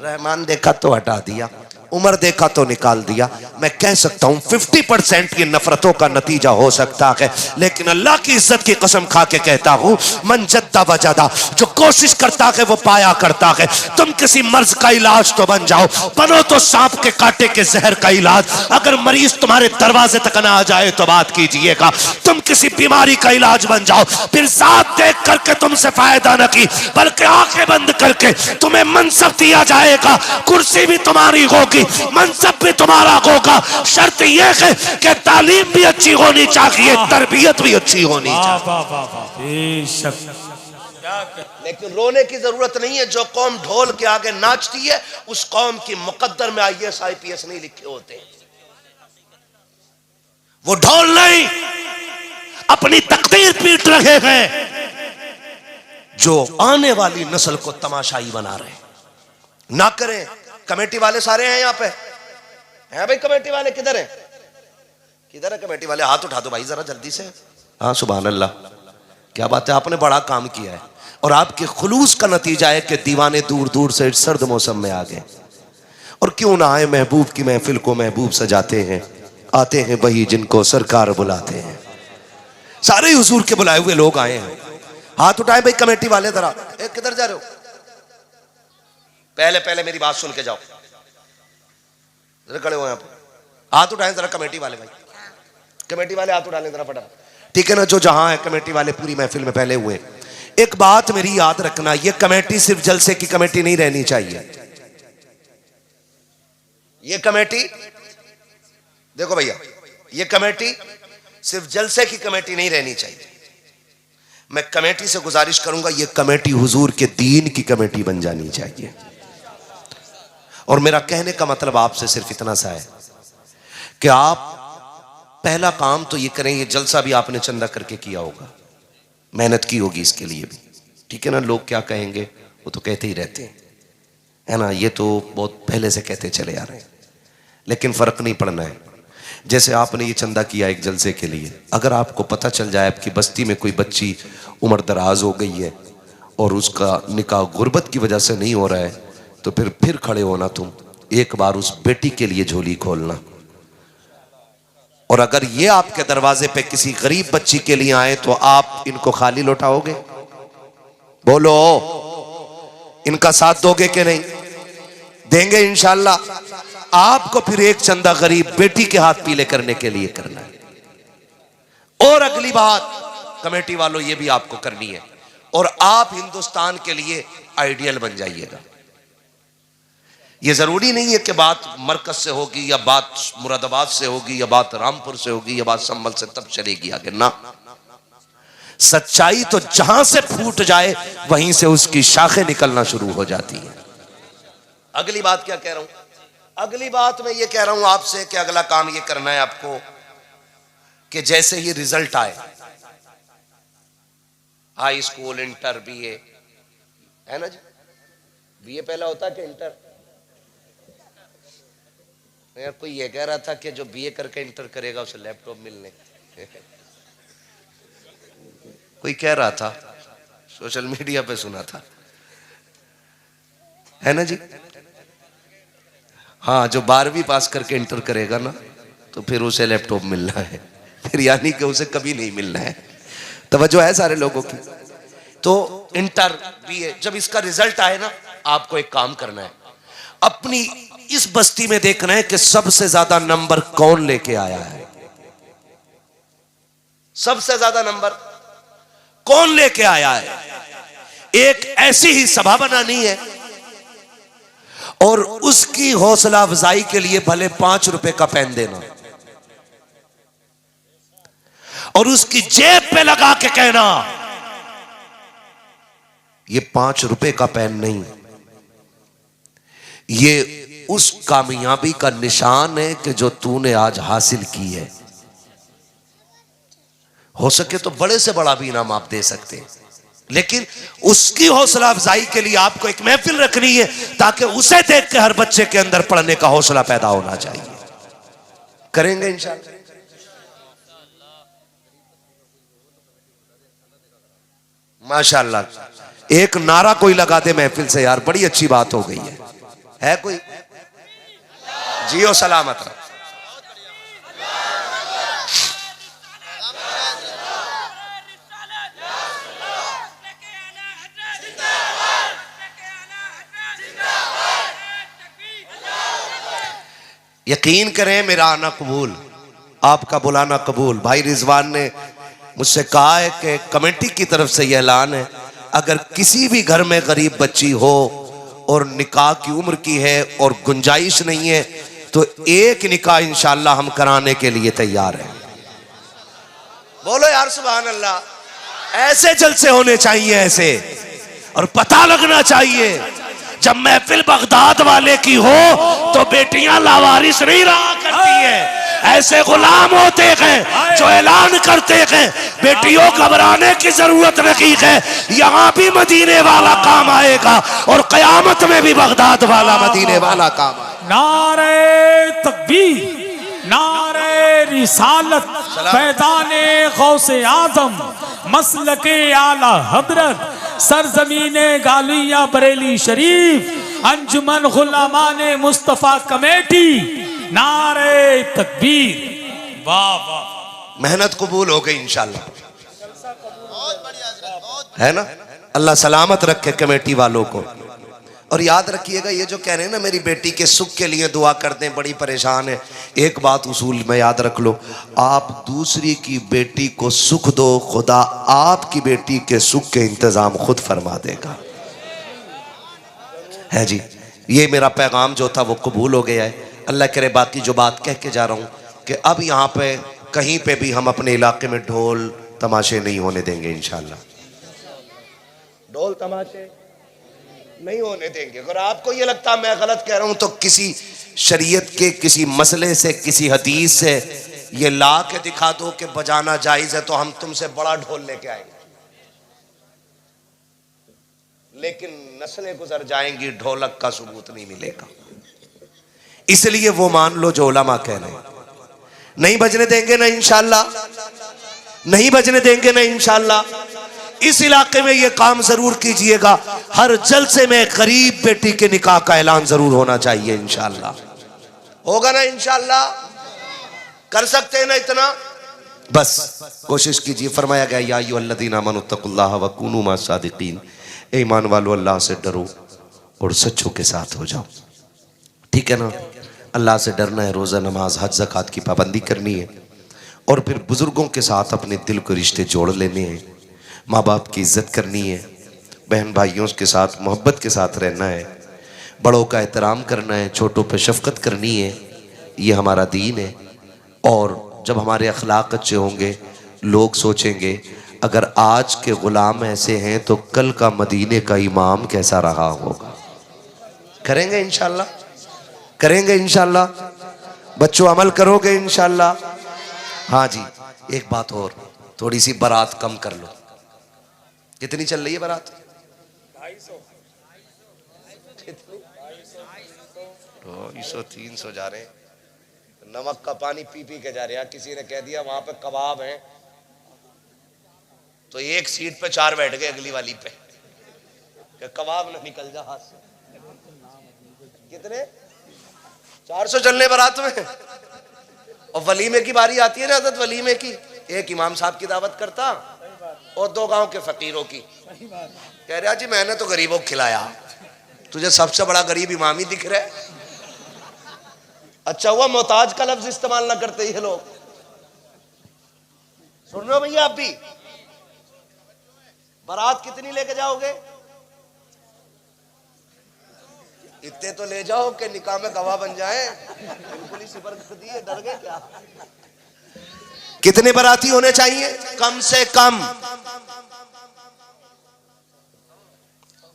रहमान देखा तो हटा दिया, उमर देखा तो निकाल दिया। मैं कह सकता हूं 50% की नफरतों का नतीजा हो सकता है, लेकिन अल्लाह की इज्जत की कसम खा के कहता हूं, मन जद्दा वजदा, जो कोशिश करता है वो पाया करता है। तुम किसी मर्ज का इलाज तो बन जाओ, बनो तो सांप के कांटे के जहर का इलाज। अगर मरीज तुम्हारे दरवाजे तक ना आ जाए तो बात कीजिएगा, तुम किसी बीमारी का इलाज बन जाओ। फिर साथ देख करके तुमसे फायदा न की, बल्कि आंखें बंद करके तुम्हें मनसब दिया जाएगा, कुर्सी भी तुम्हारी होगी, मनसब भी तुम्हारा होगा। शर्त यह है कि तालीम भी अच्छी होनी चाहिए, तरबियत भी अच्छी होनी चाहिए। लेकिन रोने की जरूरत नहीं है। जो कौम ढोल के आगे नाचती है उस कौम की मुकद्दर में IAS IPS नहीं लिखे होते हैं। वो ढोल नहीं, अपनी तकदीर पीट रहे हैं जो आने वाली नस्ल को तमाशाई बना रहे हैं। ना करें। कमेटी वाले सारे हैं यहाँ पे, हैं भाई? कमेटी वाले किधर हैं? किधर है कमेटी वाले? हाथ उठा दो भाई जरा जल्दी से। हाँ सुभान अल्लाह, क्या बात है, आपने बड़ा काम किया है। और आपके खुलूस का नतीजा है कि दीवाने दूर दूर से सर्द मौसम में आ गए। और क्यों ना आए, महबूब की महफिल को महबूब सजाते हैं, आते हैं वही जिनको सरकार बुलाते हैं। सारे हुजूर के बुलाए हुए लोग आए हैं। हाथ उठाए भाई कमेटी वाले जरा। किधर जा रहे हो? पहले मेरी बात सुन के जाओ, जरा खड़े हो यहाँ पे, हाथ उठाएं जरा कमेटी वाले। भाई कमेटी वाले हाथ उठा लें जरा फटाफट, ठीक है ना? जो जहां है कमेटी वाले पूरी महफिल में पहले हुए। एक बात मेरी याद रखना, ये कमेटी सिर्फ जलसे की कमेटी नहीं रहनी चाहिए। ये कमेटी देखो भैया, ये कमेटी सिर्फ जलसे की कमेटी नहीं रहनी चाहिए। मैं कमेटी से गुजारिश करूंगा, ये कमेटी हुजूर के दीन की कमेटी बन जानी चाहिए। और मेरा कहने का मतलब आपसे सिर्फ इतना सा है कि आप पहला काम तो ये करें, ये जलसा भी आपने चंदा करके किया होगा, मेहनत की होगी इसके लिए भी, ठीक है ना? लोग क्या कहेंगे वो तो कहते ही रहते हैं, है ना? ये तो बहुत पहले से कहते चले आ रहे हैं, लेकिन फर्क नहीं पड़ना है। जैसे आपने ये चंदा किया एक जलसे के लिए, अगर आपको पता चल जाए आपकी बस्ती में कोई बच्ची उम्र दराज हो गई है और उसका निकाह गुर्बत की वजह से नहीं हो रहा है, तो फिर खड़े होना, तुम एक बार उस बेटी के लिए झोली खोलना। और अगर ये आपके दरवाजे पे किसी गरीब बच्ची के लिए आए तो आप इनको खाली लौटाओगे? बोलो, इनका साथ दोगे कि नहीं? देंगे इंशाल्लाह। आपको फिर एक चंदा गरीब बेटी के हाथ पीले करने के लिए करना है। और अगली बात कमेटी वालों, ये भी आपको करनी है, और आप हिंदुस्तान के लिए आइडियल बन जाइएगा। ये जरूरी नहीं है कि बात मरकज से होगी या बात मुरादाबाद से होगी या बात रामपुर से होगी या बात संभल से तब चलेगी आगे ना। सच्चाई तो जहां से फूट जाए वहीं से उसकी शाखें निकलना शुरू हो जाती है। अगली बात क्या कह रहा हूं? अगली बात मैं ये कह रहा हूं आपसे कि अगला काम ये करना है आपको कि जैसे ही रिजल्ट आए, हाई स्कूल, इंटर, BA, है ना जी? BA पहला होता है कि इंटर? यार कोई ये कह रहा था कि जो BA करके इंटर करेगा उसे लैपटॉप मिलने कोई कह रहा था, सोशल मीडिया पे सुना था, है ना जी? हाँ, जो 12वीं पास करके इंटर करेगा ना तो फिर उसे लैपटॉप मिलना है, फिर यानी कि उसे कभी नहीं मिलना है। तवज्जो है सारे लोगों की? तो इंटर, BA, जब इसका रिजल्ट आए ना, आपको एक काम करना है, अपनी इस बस्ती में देखना है कि सबसे ज्यादा नंबर कौन लेके आया है। सबसे ज्यादा नंबर कौन लेके आया है। एक ऐसी ही सभा बनानी है और उसकी हौसला अफजाई के लिए भले 5 रुपए का पेन देना और उसकी जेब पे लगा के कहना, ये 5 रुपए का पेन नहीं, ये उस कामयाबी का निशान है कि जो तूने आज हासिल की है। हो सके तो बड़े से बड़ा भी इनाम आप दे सकते हैं, लेकिन उसकी हौसला अफजाई के लिए आपको एक महफिल रखनी है ताकि उसे देख के हर बच्चे के अंदर पढ़ने का हौसला पैदा होना चाहिए। करेंगे इंशाअल्लाह। माशाअल्लाह, एक नारा कोई लगा दे महफिल से यार, बड़ी अच्छी बात हो गई है कोई? जियो सलामत रहो। यकीन करें मेरा आना कबूल, आपका बुलाना कबूल। भाई रिजवान ने मुझसे कहा है कि कमेटी की तरफ से यह ऐलान है, अगर किसी भी घर में गरीब बच्ची हो और निकाह की उम्र की है और गुंजाइश नहीं है तो एक निकाह इंशाअल्लाह हम कराने के लिए तैयार हैं। बोलो यार सुभान अल्लाह। ऐसे जलसे होने चाहिए ऐसे, और पता लगना चाहिए जब महफिल बगदाद वाले की हो तो बेटियां लावारिस नहीं रहा करती हैं। ऐसे गुलाम होते हैं जो ऐलान करते हैं बेटियों घबराने की जरूरत नहीं है, यहाँ भी मदीने वाला काम आएगा और कयामत में भी बगदाद वाला मदीने वाला काम आएगा। नारे तकबीर, नारे रिसालत, फैज़ाने गौसे आजम, मसलके आला हजरत, सरजमीने गालिया बरेली शरीफ, अंजुमन गुलामाने मुस्तफा कमेटी, नारे तकबीर। वाह वाह, मेहनत कबूल हो गई इंशाल्लाह, है ना? अल्लाह सलामत रखे कमेटी वालों को। और याद रखिएगा ये जो कह रहे हैं ना मेरी बेटी के सुख के लिए दुआ कर दें, बड़ी परेशान है, एक बात उसूल में याद रख लो, आप दूसरी की बेटी को सुख दो, खुदा आपकी बेटी के सुख के इंतजाम खुद फरमा देगा। है जी, ये मेरा पैगाम जो था वो कबूल हो गया है। अल्लाह करे बाकी जो बात कह के जा रहा हूँ कि अब यहाँ पे कहीं पे भी हम अपने इलाके में ढोल तमाशे नहीं होने देंगे इंशाल्लाह। ढोल तमाशे नहीं होने देंगे। अगर आपको ये लगता मैं गलत कह रहा हूं तो किसी शरीयत के किसी मसले से, किसी हदीस से ये ला के दिखा दो कि बजाना जायज है, तो हम तुमसे बड़ा ढोल लेके आएंगे। लेकिन नस्लें गुजर जाएंगी, ढोलक का सबूत नहीं मिलेगा। इसलिए वो मान लो जो उलमा कह रहे हैं, नहीं बजने देंगे ना इंशाल्लाह, नहीं बजने देंगे ना इंशाल्लाह। इस इलाके में ये काम जरूर कीजिएगा, हर जलसे में गरीब बेटी के निकाह का ऐलान जरूर होना चाहिए इंशाल्लाह। होगा ना इंशाल्लाह? कर सकते हैं ना इतना? बस कोशिश कीजिए। फरमाया गया या अय्युहल्लज़ीना आमनुत्तकुल्लाह व कूनू मअस सादिकीन, ए ईमान वालों अल्लाह से डरो और सच्चों के साथ हो जाओ। ठीक है ना? अल्लाह से डरना है, रोज़ा नमाज हज ज़कात की पाबंदी करनी है, और फिर बुजुर्गों के साथ अपने दिल को रिश्ते जोड़ लेने हैं, माँ बाप की इज्जत करनी है, बहन भाइयों के साथ मोहब्बत के साथ रहना है, बड़ों का एहतराम करना है, छोटों पर शफकत करनी है, ये हमारा दीन है। और जब हमारे अखलाक अच्छे होंगे लोग सोचेंगे अगर आज के गुलाम ऐसे हैं तो कल का मदीने का इमाम कैसा रहा होगा। करेंगे इंशाल्लाह, करेंगे इंशाल्लाह। बच्चों अमल करोगे इंशाल्लाह। हाँ जी, एक बात और, थोड़ी सी बारात कम कर लो। कितनी चल रही है बारात? 250 300 जा रहे हैं। नमक का पानी पी पी के जा रहे हैं। किसी ने कह दिया वहां पे कबाब है, तो एक सीट पे 4 बैठ गए अगली वाली पे, कि कबाब ना निकल जा हाथ से। कितने? 400 चलने बारात में। और वलीमे की बारी आती है ना, हज़रत वलीमे की, एक इमाम साहब की दावत करता और 2 गांव के फकीरों की। कह रहा जी मैंने तो गरीबों को खिलाया, तुझे सबसे बड़ा गरीब इमाम ही दिख रहा है। अच्छा हुआ मोहताज का लफ्ज इस्तेमाल ना करते ये लोग। सुन रहे हो भैया? आप भी बारात कितनी लेके जाओगे? इतने तो ले जाओ कि निकाह में गवाह बन जाए। बिल्कुल ही सिबर कर दिए, डर गए क्या? कितने बाराती होने चाहिए? कम से कम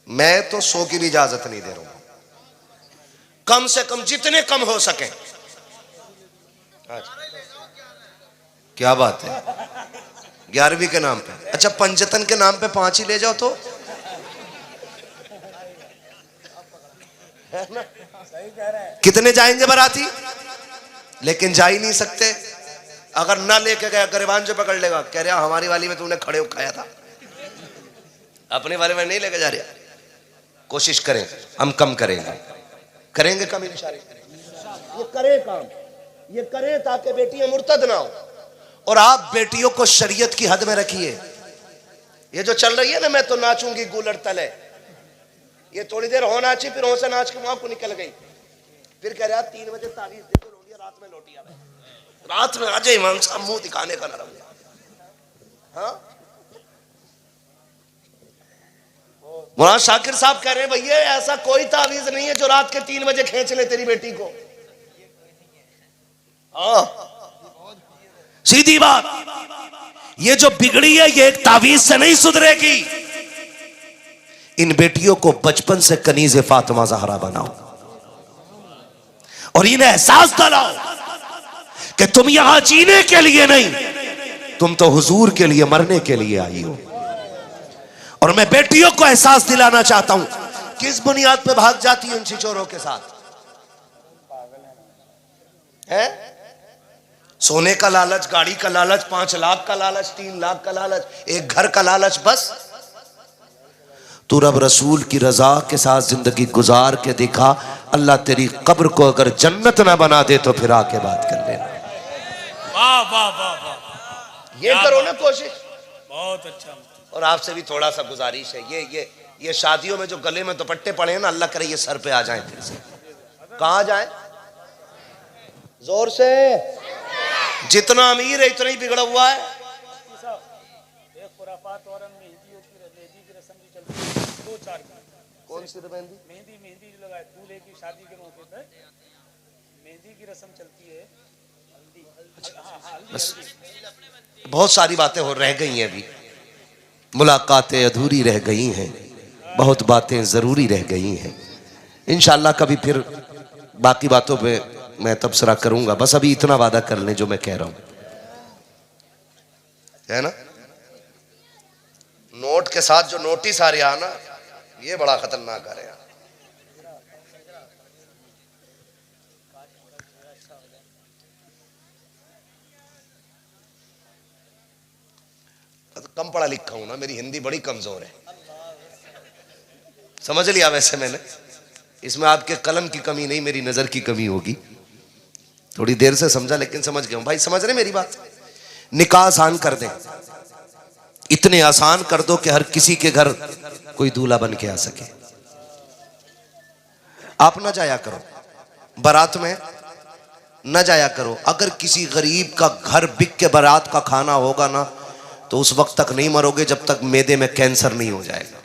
मैं तो 100 की भी इजाजत नहीं दे रहा हूं, कम से कम जितने कम हो सके। क्या बात है? 11वीं के नाम पे? अच्छा पंजतन के नाम पे 5 ही ले जाओ तो है ना? कितने जाएंगे बाराती? लेकिन जा ही नहीं सकते। अगर ना लेके गया गरिबान जो पकड़ लेगा, कह रहा हमारी वाली में तूने खड़े खाया था। अपने वाले में नहीं लेके जा रहे, कोशिश करें हम कम करेंगे कम इंशाअल्लाह। ये करे काम, ये करे ताकि बेटियां मुर्तद ना हो। और आप बेटियों को शरीयत की हद में रखिए। ये जो चल रही है ना, मैं तो नाचूंगी गूलर तले, ये थोड़ी देर हो नाची, फिर हो से नाच के वहां को निकल गई, फिर कह रहा 3 बजे तावीज दे दो, रोटियां रात में लौटी आवे, रात में आ जाए इमाम साहब मुंह दिखाने का नरम। हाँ, मौलाना शाकिर साहब कह रहे हैं भैया ऐसा कोई तावीज नहीं है जो रात के 3 बजे खींच ले तेरी बेटी को। हाँ, सीधी बात, ये जो बिगड़ी है ये एक तावीज से नहीं सुधरेगी। इन बेटियों को बचपन से कनीज़ फातिमा ज़हरा बनाओ और इन्हें एहसास दिलाओ कि तुम यहां जीने के लिए नहीं, तुम तो हुजूर के लिए मरने के लिए आई हो। और मैं बेटियों को एहसास दिलाना चाहता हूं, किस बुनियाद पे भाग जाती है उन छिछोरों के साथ? है सोने का लालच, गाड़ी का लालच, 5 लाख का लालच, 3 लाख का लालच, एक घर का लालच। बस तू रब रसूल की रजा के साथ जिंदगी गुजार के दिखा, अल्लाह तेरी कब्र को अगर जन्नत ना बना दे तो फिर आके बात कर लेना। वाह वाह वाह वाह, ये करो ना कोशिश। बहुत अच्छा। और आपसे भी थोड़ा सा गुजारिश है, ये शादियों में जो गले में दुपट्टे पड़े हैं ना, अल्लाह करे ये सर पे आ जाए फिर से। कहां जाए? जोर से। जितना अमीर है इतना ही बिगड़ा हुआ है। एक खुराफात और मेहंदी की रस्म भी चलती है, 2-4 कौन सी मेहंदी? मेहंदी जो लगाए दूल्हे की शादी के मौके पर मेहंदी की रस्म चलती है। बस बहुत सारी बातें हो रह गई हैं, अभी मुलाकातें अधूरी रह गई हैं, बहुत बातें ज़रूरी रह गई हैं। इंशाअल्लाह कभी फिर बाकी बातों पे मैं तबसरा करूंगा। बस अभी इतना वादा कर लें जो मैं कह रहा हूं, है ना। नोट के साथ जो नोटिस आ रहा ना, ये बड़ा खतरनाक आ रहा। कम पढ़ा लिखा हूं ना, मेरी हिंदी बड़ी कमजोर है, समझ लिया। वैसे मैंने इसमें आपके कलम की कमी नहीं, मेरी नजर की कमी होगी। थोड़ी देर से समझा लेकिन समझ गया हूं। भाई समझ रहे मेरी बात? निकाह आसान कर दें, इतने आसान कर दो कि हर किसी के घर कोई दूल्हा बन के आ सके। आप ना जाया करो बारात में, न जाया करो। अगर किसी गरीब का घर बिक के बारात का खाना होगा ना, तो उस वक्त तक नहीं मरोगे जब तक मैदे में कैंसर नहीं हो जाएगा।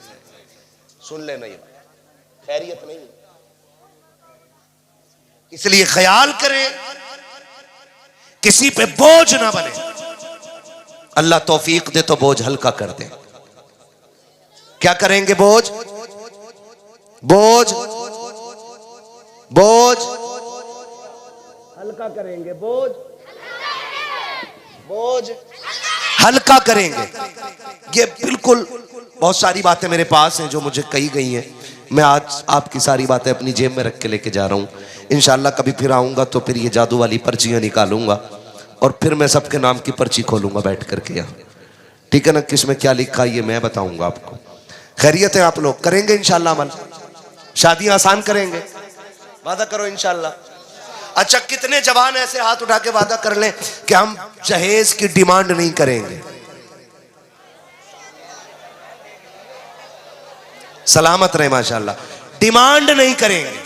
सुन लेना, ये खैरियत नहीं। इसलिए ख्याल करें किसी पे बोझ ना बने। अल्लाह तौफीक दे तो बोझ हल्का कर दे। क्या करेंगे? बोझ बोझ बोझ हल्का करेंगे, बोझ बोझ हल्का करेंगे। ये बिल्कुल, बहुत सारी बातें मेरे पास हैं जो मुझे कही गई हैं। मैं आज आपकी सारी बातें अपनी जेब में रख के लेके जा रहा हूँ। इंशाअल्लाह कभी फिर आऊँगा तो फिर ये जादू वाली पर्चियाँ निकालूंगा और फिर मैं सबके नाम की पर्ची खोलूंगा बैठ करके यहाँ। ठीक है ना? किसमें क्या लिखा ये मैं बताऊंगा आपको। खैरियत है? आप लोग करेंगे इंशाअल्लाह अमल? शादी आसान करेंगे? वादा करो इंशाअल्लाह। अच्छा, कितने जवान ऐसे हाथ उठा के वादा कर लें कि हम जहेज की डिमांड नहीं करेंगे? सलामत रहे माशाअल्लाह। डिमांड नहीं करेंगे।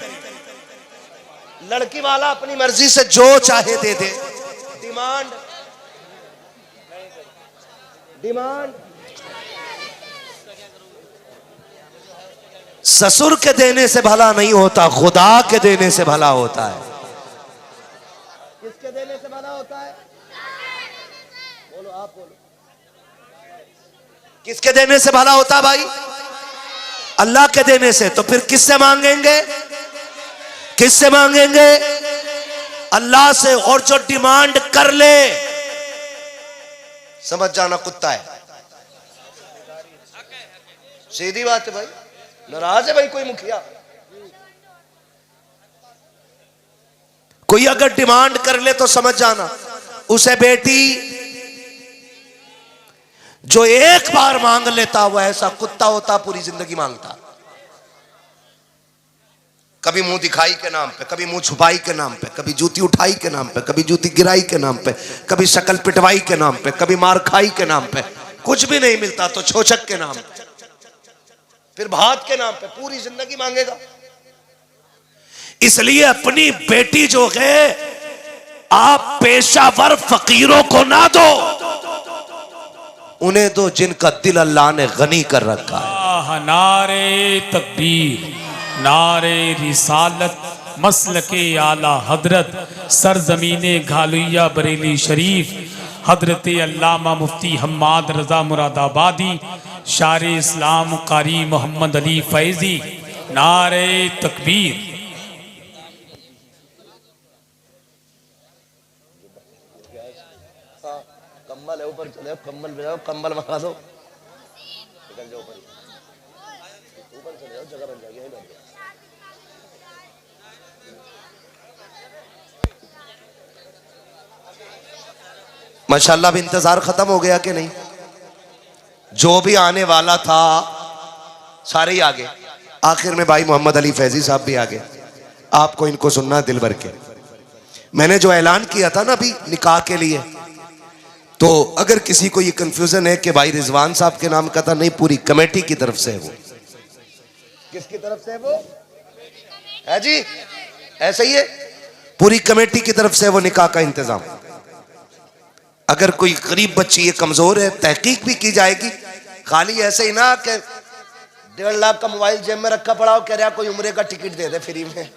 लड़की वाला अपनी मर्जी से जो चाहे दे दे। डिमांड डिमांड ससुर के देने से भला नहीं होता, खुदा के देने से भला होता है। किसके देने से भला होता है? बोलो, आप बोलो। किसके देने से भला होता है भाई? अल्लाह के देने से। तो फिर किससे मांगेंगे? किससे मांगेंगे? अल्लाह से। और जो डिमांड कर ले, समझ जाना कुत्ता है। सीधी बात है भाई। नाराज है भाई कोई मुखिया? कोई अगर डिमांड कर ले तो समझ जाना उसे बेटी जो एक बार मांग लेता वो ऐसा कुत्ता होता पूरी जिंदगी मांगता। कभी मुंह दिखाई के नाम पे, कभी मुंह छुपाई के नाम पे, कभी जूती उठाई के नाम पे, कभी जूती गिराई के नाम पे, कभी शक्ल पिटवाई के नाम पे, कभी मार खाई के नाम पे। कुछ भी नहीं मिलता तो छोचक के नाम पे, फिर भात के नाम पे पूरी जिंदगी मांगेगा। इसलिए अपनी बेटी जो है आप पेशावर फकीरों को ना दो, उन्हें दो जिनका दिल अल्लाह ने गनी कर रखा है। नारे तकबीर, नारे रिसालत, मसलके आला हजरत, सरजमीने घालुया बरेली शरीफ, हजरत अल्लामा मुफ्ती हम्माद रजा मुरादाबादी, शार इस्लाम कारी मोहम्मद अली फैजी। नारे तकबीर। कम्बल है ऊपर चले, कम्बल भेजाओ, कम्बल मंगा दो, निकल जाओ ऊपर चले जाओ, जगह बन जाएगी। माशाल्लाह, अब इंतजार खत्म हो गया कि नहीं? जो भी आने वाला था सारे ही आ गए। आखिर में भाई मोहम्मद अली फैजी साहब भी आ गए। आपको इनको सुनना दिल भर के। मैंने जो ऐलान किया था ना अभी निकाह के लिए, तो अगर किसी को ये कंफ्यूजन है कि भाई रिजवान साहब के नाम का था, नहीं, पूरी कमेटी की तरफ से है वो। किसकी तरफ से वो है जी? ऐसा ही है, पूरी कमेटी की तरफ से वो निकाह का इंतजाम। अगर कोई गरीब बच्ची ये कमजोर है, तहकीक भी की जाएगी। खाली ऐसे ही ना कि 1.5 लाख का मोबाइल जेब में रखा पड़ा हो, कह रहा कोई उम्रे का टिकट दे दे फ्री में।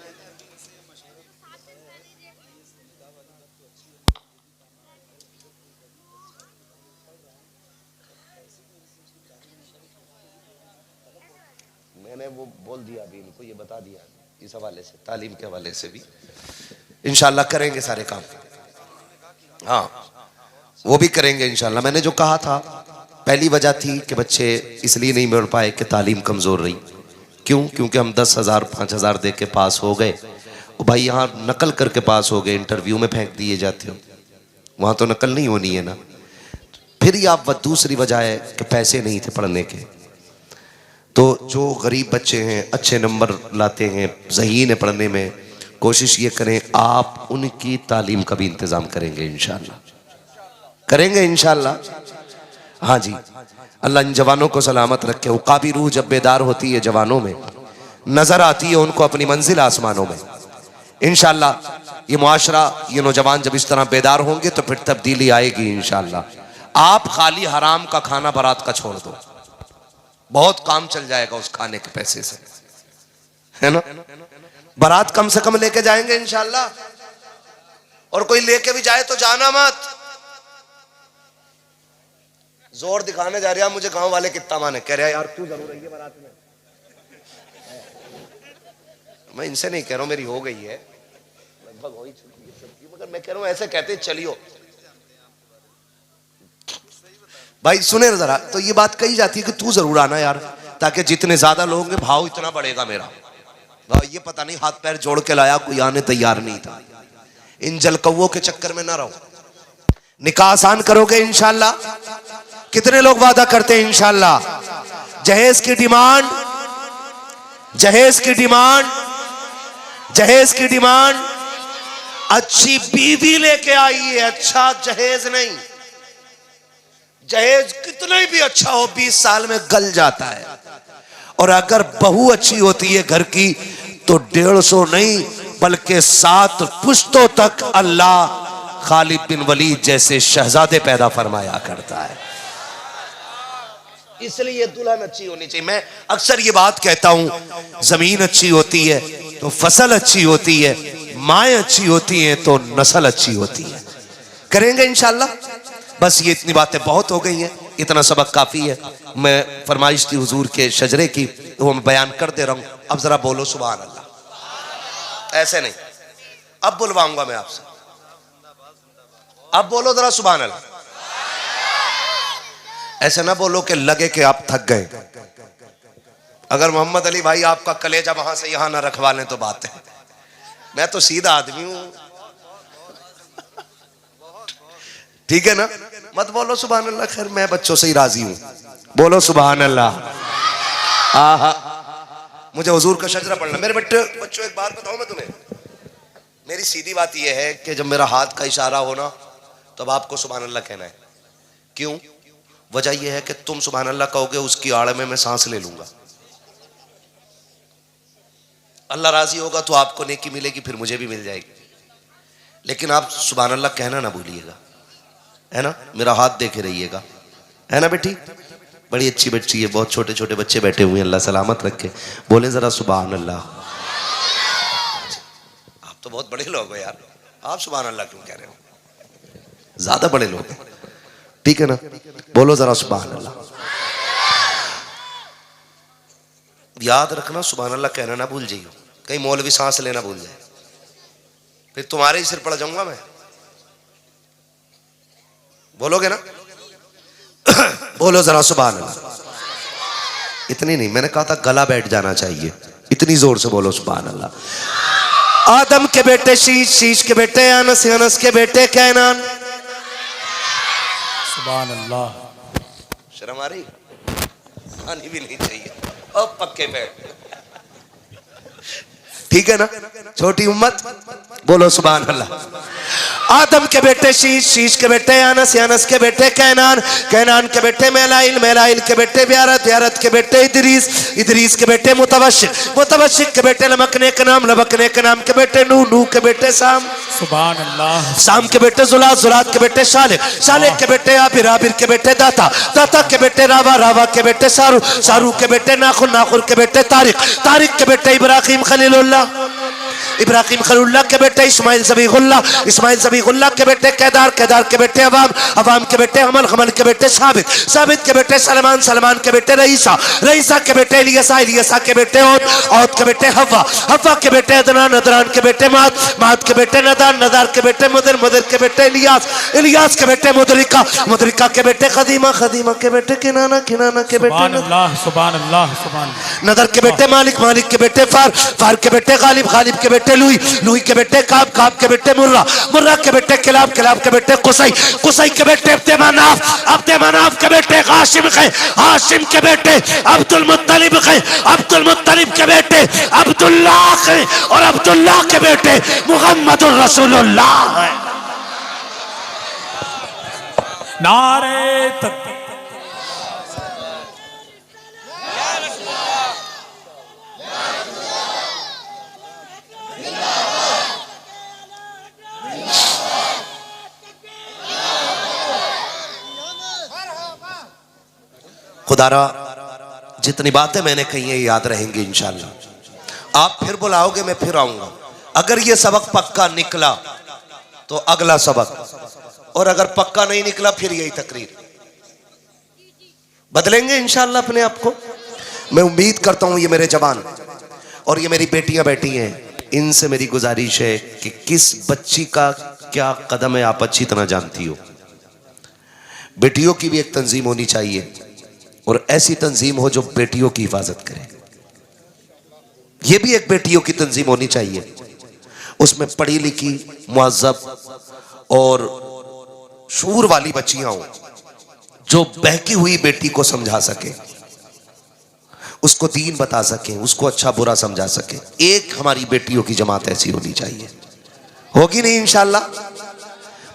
मैंने वो बोल दिया अभी इनको, ये बता दिया इस हवाले से, तालीम के हवाले से भी इंशाल्लाह करेंगे सारे काम। हाँ, वो भी करेंगे इंशाल्लाह। मैंने जो कहा था, पहली वजह थी कि बच्चे इसलिए नहीं मिल पाए कि तालीम कमज़ोर रही। क्यों? क्योंकि हम 10,000 5,000 दे के पास हो गए। वो भाई यहाँ नकल करके पास हो गए, इंटरव्यू में फेंक दिए जाते हो, वहाँ तो नकल नहीं होनी है ना। फिर ही आप दूसरी वजह है कि पैसे नहीं थे पढ़ने के। तो जो गरीब बच्चे हैं, अच्छे नंबर लाते हैं, ज़हीन है पढ़ने में, कोशिश ये करें आप उनकी तालीम का भी इंतज़ाम करेंगे इंशाल्लाह। करेंगे इंशाल्लाह। हाँ जी, अल्लाह इन जवानों को सलामत रखे। उकाबी रूह जब बेदार होती है जवानों में, नजर आती है उनको अपनी मंजिल आसमानों में। इंशाल्लाह ये मुआशरा, ये नौजवान जब इस तरह बेदार होंगे तो फिर तब्दीली आएगी इंशाल्लाह। आप खाली हराम का खाना बारात का छोड़ दो, बहुत काम चल जाएगा उस खाने के पैसे से, है ना। बारात कम से कम लेके जाएंगे इंशाल्लाह, और कोई लेके भी जाए तो जाना मत। जोर दिखाने जा रहा मुझे गांव वाले कितना माने, कह रहा यार क्यों जरूर है बारात में। मैं इनसे नहीं कह रहा हूं, मेरी हो गई है लगभग, हो ही चुकी है सबकी, मगर मैं कह रहा हूं ऐसे कहते चलियो। भाई सुने जरा, तो ये बात कही जाती है कि तू जरूर आना यार, ताकि जितने ज्यादा लोग होंगे भाव इतना बढ़ेगा मेरा। ये पता नहीं हाथ पैर जोड़ के लाया, कोई आने तैयार नहीं था। इन जलकौओं के चक्कर में ना रहो। निकाह आसान करोगे इंशाल्लाह? कितने लोग वादा करते हैं इंशाल्लाह? जहेज की डिमांड, जहेज की डिमांड, जहेज की डिमांड, अच्छी बीवी लेके आई है, अच्छा जहेज नहीं। जहेज कितना भी अच्छा हो 20 साल में गल जाता है, और अगर बहू अच्छी होती है घर की तो 150 नहीं बल्कि 7 पुश्तों तक अल्लाह खालिद बिन वलीद जैसे शहजादे पैदा फरमाया करता है। इसलिए दुल्हन अच्छी होनी चाहिए। मैं अक्सर ये बात कहता हूं, जमीन अच्छी होती है तो फसल अच्छी होती है, माएँ अच्छी होती हैं तो नस्ल अच्छी होती है। करेंगे इंशाल्लाह। बस ये इतनी बातें बहुत हो गई हैं, इतना सबक काफी है। मैं फरमाइश थी हुजूर के शजरे की, वो मैं बयान कर दे रहा हूं। अब जरा बोलो सुभान अल्लाह। ऐसे नहीं, अब बुलवाऊंगा मैं आपसे, अब बोलो जरा सुभान अल्लाह। ऐसे ना बोलो कि लगे कि आप थक गए। अगर मोहम्मद अली भाई आपका कलेजा वहां से यहां ना रखवा लें तो बात है। मैं तो सीधा आदमी हूं, ठीक है ना। मत बोलो सुभान अल्लाह, खैर मैं बच्चों से ही राजी हूं, बोलो सुभान अल्लाह। आहा, मुझे हुजूर का शजरा पढ़ना। मेरे बच्चों एक बात बताऊं मैं तुम्हें, मेरी सीधी बात यह है कि जब मेरा हाथ का इशारा हो ना तब आपको सुभान अल्लाह कहना है। क्यों? वजह यह है कि तुम सुभान अल्लाह कहोगे, उसकी आड़ में मैं सांस ले लूंगा। अल्लाह राजी होगा तो आपको नेकी मिलेगी, फिर मुझे भी मिल जाएगी। लेकिन आप सुभान अल्लाह कहना ना भूलिएगा, है ना? मेरा हाथ देखे रहिएगा, है ना बेटी? बड़ी अच्छी बच्ची है, बहुत छोटे छोटे बच्चे बैठे हुए हैं, अल्लाह सलामत रखे। बोले जरा सुभान अल्लाह। आप तो बहुत बड़े लोग हो यार, आप सुभान अल्लाह क्यों कह रहे हो? ज्यादा बड़े लोग हैं, ठीक है ना? बोलो जरा सुभान अल्लाह। याद रखना, सुभान अल्लाह कहना ना भूल जाइए, कहीं मौलवी सांस लेना भूल जाए, फिर तुम्हारे ही सिर पड़ जाऊंगा मैं। बोलोगे ना? बोलो जरा सुभान अल्लाह। इतनी नहीं, मैंने कहा था गला बैठ जाना चाहिए, इतनी जोर से बोलो सुभान अल्लाह। आदम के बेटे शीश, शीश के बेटे अनस, अनस के बेटे कैनान। सुभान अल्लाह। शर्म आ रही? आनी भी नहीं चाहिए, अब पक्के बैठ, ठीक है ना? छोटी उम्मत, बोलो सुभान अल्लाह। आदम के बेटे शीश, शीश के बेटे अनस, अनस के बेटे कैनान, कैनान के बेटे मेलाइल, मेलाइल के बेटे ब्यारत, ब्यारत के बेटे इदरीस, इदरीस के बेटे मुतवशिक, मुतवशिक के बेटे लमकने के नाम, लमकने के नाम के बेटे नूह, नूह के बेटे साम, सुभान अल्लाह। साम के बेटे जुलात, जुलात के बेटे शालिक, शालिक के बेटे आबिर, आबिर के बेटे दाता, दाता के बेटे रावा, रावा के बेटे सारू, सारू के बेटे नाखुर, नाखुर के बेटे तारिक, तारिक के बेटे इब्राहिम खलीलुल्लाह, इब्राहिम खलीलुल्लाह के बेटे इस्माइल ज़बीहुल्लाह, इस्माइल ज़बीहुल्लाह के बेटे केदार, केदार के बेटे अवाम, अवाम के बेटे हमल, हमल के बेटे साबित, साबित के बेटे सलमान, सलमान के बेटे रईसा, रईसा के बेटे इलियसा, इलियसा के बेटे औद, औद के बेटे हव्वा, हव्वा के बेटे अदनान, अदनान के बेटे माद, माद के बेटे नदार, नदार के बेटे मुदर, मुदर के बेटे इलियास, इलियास के बेटे मुदरिका, मुदरिका के बेटे खदीमा, खदीमा के बेटे किनाना, किनाना के बेटे सुभान अल्लाह, सुभान अल्लाह, सुभान। नदर के बेटे मालिक, मालिक के बेटे फार, फार के बेटे गालिब, गालिब के बेटे लुई, लुई के बेटे काब, काब के बेटे मुर्रा, मुर्रा के बेटे किलाब, किलाब के बेटे कुसई, कुसई के बेटे अब्दे मनाफ, अब्दे मनाफ के बेटे हाशिम के, हाशिम के बेटे अब्दुल मुत्तलिब के, अब्दुल मुत्तलिब के बेटे अब्दुल्लाह के, और अब्दुल्लाह के बेटे मुहम्मदुर रसूलुल्लाह है। नारे तकबीर। खुदारा जितनी बातें मैंने कही है याद रहेंगी इंशाअल्लाह। आप फिर बुलाओगे, मैं फिर आऊंगा। अगर ये सबक पक्का निकला तो अगला सबक, और अगर पक्का नहीं निकला फिर यही तकरीर। बदलेंगे इंशाअल्लाह अपने आप को। मैं उम्मीद करता हूं ये मेरे जवान और ये मेरी बेटियां बैठी हैं, इनसे मेरी गुजारिश है कि किस बच्ची का क्या कदम है आप अच्छी तरह जानती हो। बेटियों की भी एक तंजीम होनी चाहिए, और ऐसी तंजीम हो जो बेटियों की हिफाजत करे। यह भी एक बेटियों की तंजीम होनी चाहिए, उसमें पढ़ी लिखी, मुअज़्ज़ब और शूर वाली बच्चियां हो, जो बहकी हुई बेटी को समझा सके, उसको दीन बता सके, उसको अच्छा बुरा समझा सके। एक हमारी बेटियों की जमात ऐसी होनी चाहिए। होगी नहीं इंशाअल्लाह।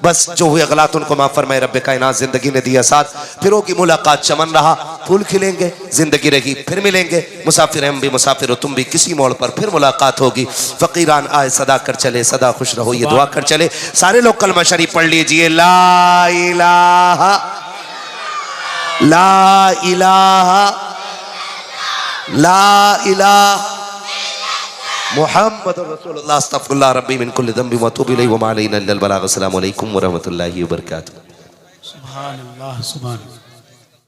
बस जो हुए गलत उनको माफ फरमाए रब्बे कायनात। जिंदगी ने दिया साथ, फिर होगी मुलाकात, चमन रहा, फूल खिलेंगे, जिंदगी रहेगी, फिर मिलेंगे। मुसाफिर हम भी, मुसाफिर हो तुम भी, किसी मोड़ पर फिर मुलाकात होगी। फकीरान आए सदा कर चले, सदा खुश रहो, ये दुआ कर चले। सारे लोग कलमा शरीफ पढ़ लीजिए। ला इलाहा, ला इलाहा, ला इलाहा मुहम्मद रसूलुल्लाह अस्तगफिरुल्लाह रब्बी मिन कुल्लि ज़ंबि व अतूबु इलैहि व मा अलैना इल्लल बलाग। अस्सलामु अलैकुम व रहमतुल्लाहि व बरकातुहू। सुभान अल्लाह, सुभान।